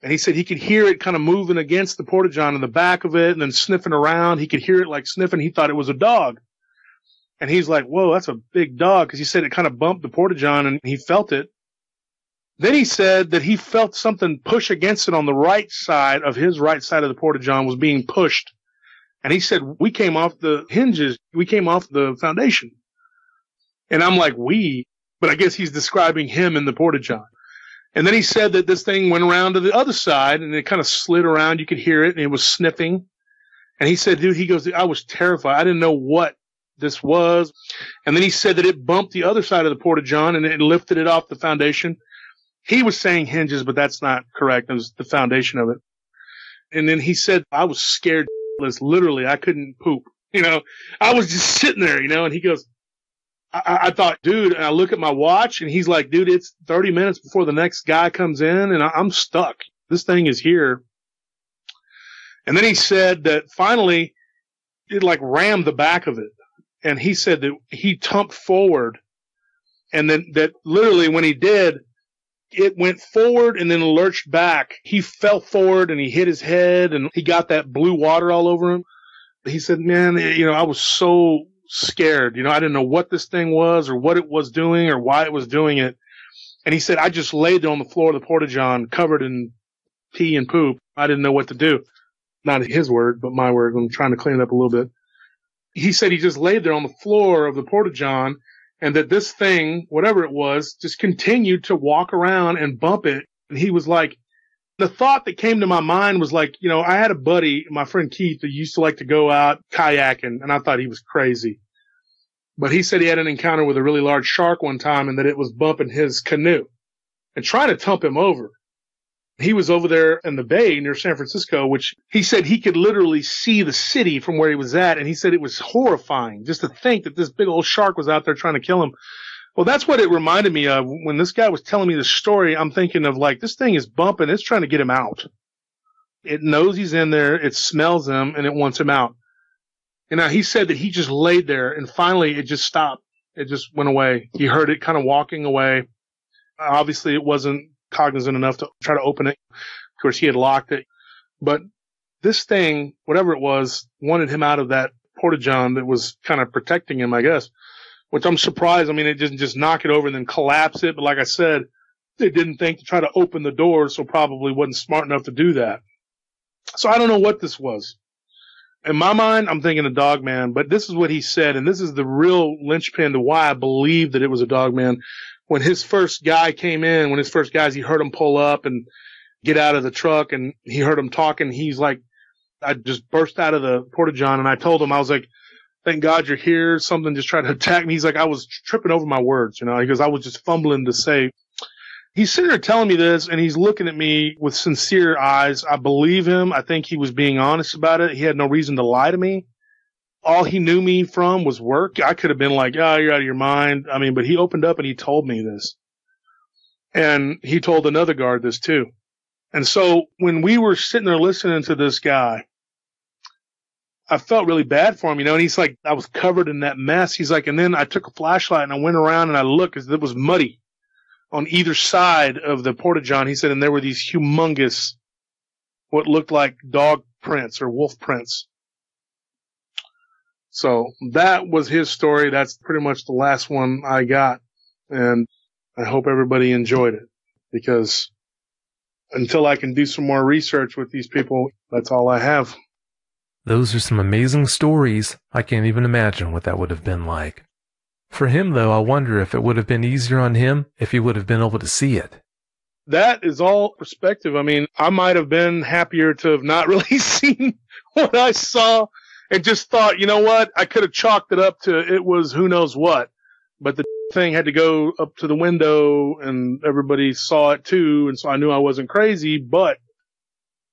And he said he could hear it kind of moving against the porta-john in the back of it and then sniffing around. He could hear it like sniffing. He thought it was a dog. And he's like, whoa, that's a big dog. Because he said it kind of bumped the porta-john and he felt it. Then he said that he felt something push against it on the right side of his right side of the porta-john was being pushed. And he said, we came off the hinges. We came off the foundation. And I'm like, but I guess he's describing him in the porta-john. And then he said that this thing went around to the other side and it kind of slid around. You could hear it and it was sniffing. And he said, dude, he goes, I was terrified. I didn't know what this was. And then he said that it bumped the other side of the porta-john and it lifted it off the foundation. He was saying hinges, but that's not correct. It was the foundation of it. And then he said, I was scared. Literally, I couldn't poop. I was just sitting there, and he goes, I thought, dude, and I look at my watch and he's like, dude, it's 30 minutes before the next guy comes in and I'm stuck. This thing is here. And then he said that finally it like rammed the back of it. And he said that he tumped forward and then that literally when he did, it went forward and then lurched back. He fell forward and he hit his head and he got that blue water all over him. He said, man, I was so scared. I didn't know what this thing was or what it was doing or why it was doing it. And he said, I just laid there on the floor of the porta-john covered in pee and poop. I didn't know what to do. Not his word, but my word. I'm trying to clean it up a little bit. He said he just laid there on the floor of the porta-john and that this thing, whatever it was, just continued to walk around and bump it. And he was like, the thought that came to my mind was like, I had a buddy, my friend Keith, that used to like to go out kayaking, and I thought he was crazy. But he said he had an encounter with a really large shark one time and that it was bumping his canoe and trying to tump him over. He was over there in the bay near San Francisco, which he said he could literally see the city from where he was at. And he said it was horrifying just to think that this big old shark was out there trying to kill him. Well, that's what it reminded me of. When this guy was telling me the story, I'm thinking of like, this thing is bumping. It's trying to get him out. It knows he's in there. It smells him and it wants him out. And now he said that he just laid there and finally it just stopped. It just went away. He heard it kind of walking away. Obviously it wasn't cognizant enough to try to open it. Of course, he had locked it. But this thing, whatever it was, wanted him out of that porta-john that was kind of protecting him, I guess, which I'm surprised. I mean, it didn't just knock it over and then collapse it. But like I said, they didn't think to try to open the door, so probably wasn't smart enough to do that. So I don't know what this was. In my mind, I'm thinking a dog man, but this is what he said, and this is the real linchpin to why I believe that it was a dog man. When his first guy came in, when his first guys, he heard him pull up and get out of the truck, and he heard him talking. He's like, I just burst out of the porta-john, and I told him, I was like, thank God you're here. Something just tried to attack me. He's like, I was tripping over my words, because I was just fumbling to say. He's sitting there telling me this, and he's looking at me with sincere eyes. I believe him. I think he was being honest about it. He had no reason to lie to me. All he knew me from was work. I could have been like, oh, you're out of your mind. I mean, but he opened up and he told me this. And he told another guard this too. And so when we were sitting there listening to this guy, I felt really bad for him, and he's like, I was covered in that mess. He's like, and then I took a flashlight and I went around and I looked because it was muddy on either side of the porta-john. He said, and there were these humongous, what looked like dog prints or wolf prints. So that was his story. That's pretty much the last one I got. And I hope everybody enjoyed it because until I can do some more research with these people, that's all I have. Those are some amazing stories. I can't even imagine what that would have been like. For him, though, I wonder if it would have been easier on him if he would have been able to see it. That is all perspective. I mean, I might have been happier to have not really seen what I saw and just thought, you know what? I could have chalked it up to it was who knows what. But the thing had to go up to the window and everybody saw it too. And so I knew I wasn't crazy, but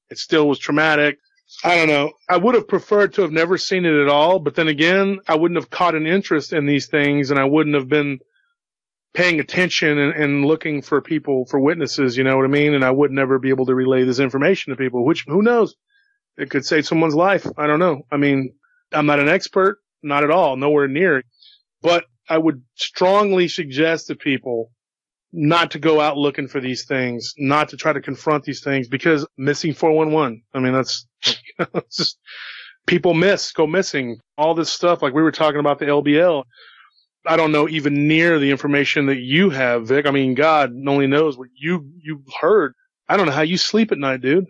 it still was traumatic. I don't know. I would have preferred to have never seen it at all. But then again, I wouldn't have caught an interest in these things and I wouldn't have been paying attention and looking for people, for witnesses, you know what I mean? And I would never be able to relay this information to people, which who knows? It could save someone's life. I don't know. I mean, I'm not an expert, not at all, nowhere near it. But I would strongly suggest to people not to go out looking for these things, not to try to confront these things because missing 411. I mean, that's it's just people go missing, all this stuff. Like we were talking about the LBL. I don't know even near the information that you have, Vic. I mean, God only knows what you've heard. I don't know how you sleep at night, dude.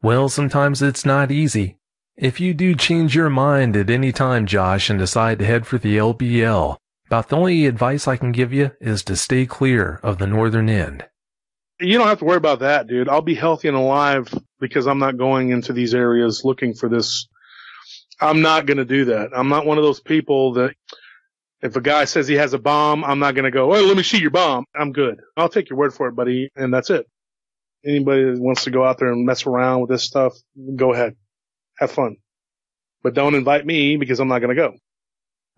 Well, sometimes it's not easy. If you do change your mind at any time, Josh, and decide to head for the LBL, about the only advice I can give you is to stay clear of the northern end. You don't have to worry about that, dude. I'll be healthy and alive because I'm not going into these areas looking for this. I'm not going to do that. I'm not one of those people that if a guy says he has a bomb, I'm not going to go, oh, let me see your bomb. I'm good. I'll take your word for it, buddy. And that's it. Anybody that wants to go out there and mess around with this stuff, go ahead. Have fun. But don't invite me because I'm not going to go.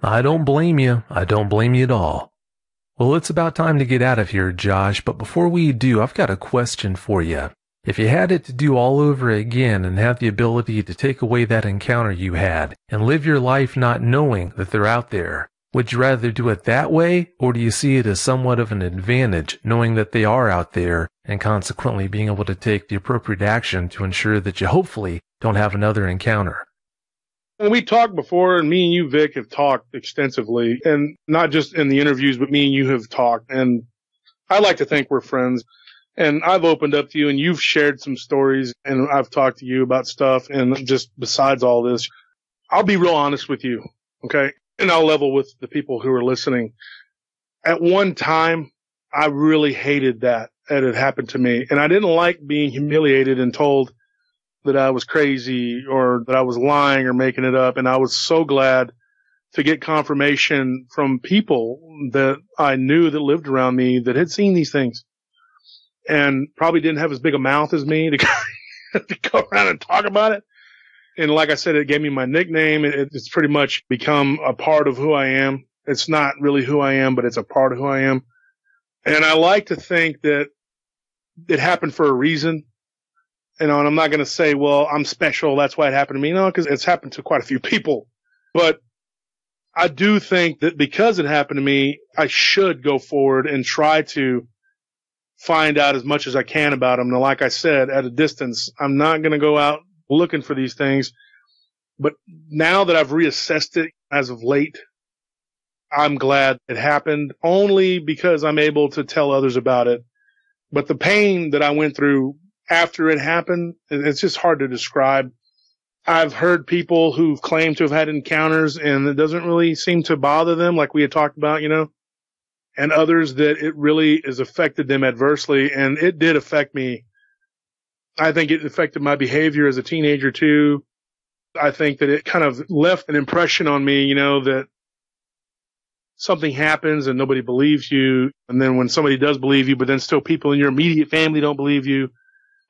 I don't blame you. I don't blame you at all. Well, it's about time to get out of here, Josh, but before we do, I've got a question for you. If you had it to do all over again and had the ability to take away that encounter you had and live your life not knowing that they're out there, would you rather do it that way, or do you see it as somewhat of an advantage knowing that they are out there and consequently being able to take the appropriate action to ensure that you hopefully don't have another encounter? And we talked before, and me and you, Vic, have talked extensively, and not just in the interviews, but me and you have talked, and I like to think we're friends. And I've opened up to you, and you've shared some stories, and I've talked to you about stuff, and just besides all this, I'll be real honest with you, okay? And I'll level with the people who are listening. At one time, I really hated that it had happened to me, and I didn't like being humiliated and told that I was crazy or that I was lying or making it up, and I was so glad to get confirmation from people that I knew that lived around me that had seen these things and probably didn't have as big a mouth as me to go around and talk about it. And like I said, it gave me my nickname. It's pretty much become a part of who I am. It's not really who I am, but it's a part of who I am. And I like to think that it happened for a reason. You know, and I'm not going to say, well, I'm special. That's why it happened to me. No, because it's happened to quite a few people. But I do think that because it happened to me, I should go forward and try to find out as much as I can about them. Now, like I said, at a distance, I'm not going to go out looking for these things. But now that I've reassessed it as of late, I'm glad it happened only because I'm able to tell others about it. But the pain that I went through after it happened, it's just hard to describe. I've heard people who've claimed to have had encounters and it doesn't really seem to bother them like we had talked about, you know, and others that it really has affected them adversely. And it did affect me. I think it affected my behavior as a teenager too. I think that it kind of left an impression on me, you know, that something happens and nobody believes you. And then when somebody does believe you, but then still people in your immediate family don't believe you.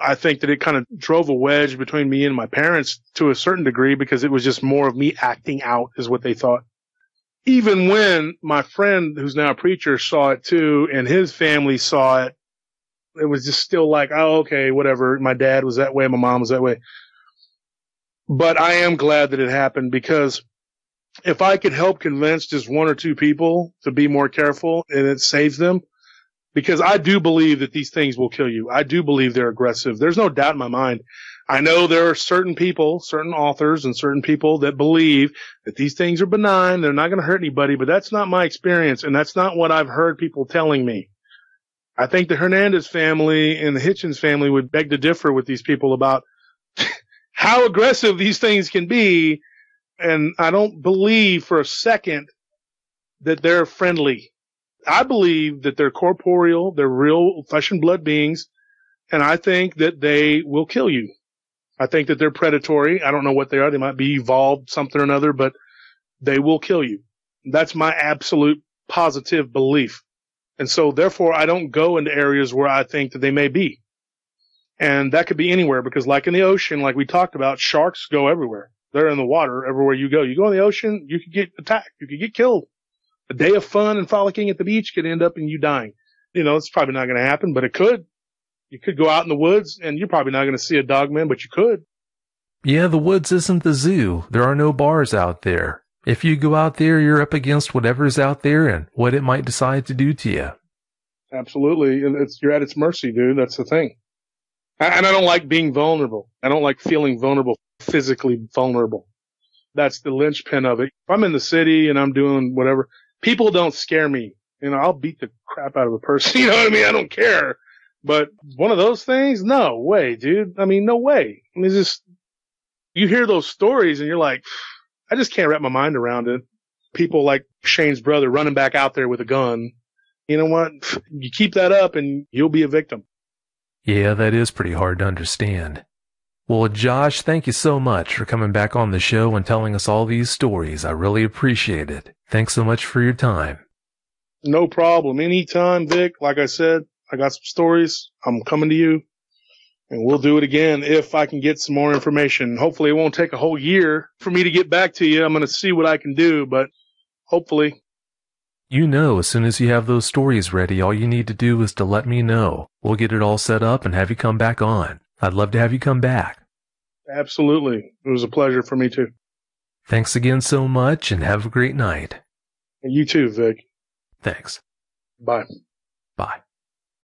I think that it kind of drove a wedge between me and my parents to a certain degree because it was just more of me acting out is what they thought. Even when my friend, who's now a preacher, saw it too, and his family saw it, it was just still like, oh, okay, whatever. My dad was that way. My mom was that way. But I am glad that it happened because if I could help convince just one or two people to be more careful and it saves them, because I do believe that these things will kill you. I do believe they're aggressive. There's no doubt in my mind. I know there are certain people, certain authors and certain people that believe that these things are benign. They're not going to hurt anybody, but that's not my experience. And that's not what I've heard people telling me. I think the Hernandez family and the Hitchens family would beg to differ with these people about how aggressive these things can be. And I don't believe for a second that they're friendly. I believe that they're corporeal, they're real flesh and blood beings, and I think that they will kill you. I think that they're predatory. I don't know what they are. They might be evolved something or another, but they will kill you. That's my absolute positive belief. And so therefore I don't go into areas where I think that they may be. And that could be anywhere because like in the ocean, like we talked about, sharks go everywhere. They're in the water everywhere you go. You go in the ocean, you could get attacked. You could get killed. A day of fun and frolicking at the beach could end up in you dying. You know, it's probably not going to happen, but it could. You could go out in the woods and you're probably not going to see a dogman, but you could. Yeah, the woods isn't the zoo. There are no bars out there. If you go out there, you're up against whatever's out there and what it might decide to do to you. Absolutely. And you're at its mercy, dude. That's the thing. And I don't like being vulnerable. I don't like feeling vulnerable, physically vulnerable. That's the linchpin of it. If I'm in the city and I'm doing whatever, people don't scare me. You know, I'll beat the crap out of a person. You know what I mean? I don't care. But one of those things? No way, dude. I mean, no way. I mean, you hear those stories and you're like, I just can't wrap my mind around it. People like Shane's brother running back out there with a gun. You know what? You keep that up and you'll be a victim. Yeah, that is pretty hard to understand. Well, Josh, thank you so much for coming back on the show and telling us all these stories. I really appreciate it. Thanks so much for your time. No problem. Anytime, Vic. Like I said, I got some stories. I'm coming to you. And we'll do it again if I can get some more information. Hopefully it won't take a whole year for me to get back to you. I'm going to see what I can do, but hopefully. You know, as soon as you have those stories ready, all you need to do is to let me know. We'll get it all set up and have you come back on. I'd love to have you come back. Absolutely. It was a pleasure for me too. Thanks again so much and have a great night. And you too, Vic. Thanks. Bye. Bye.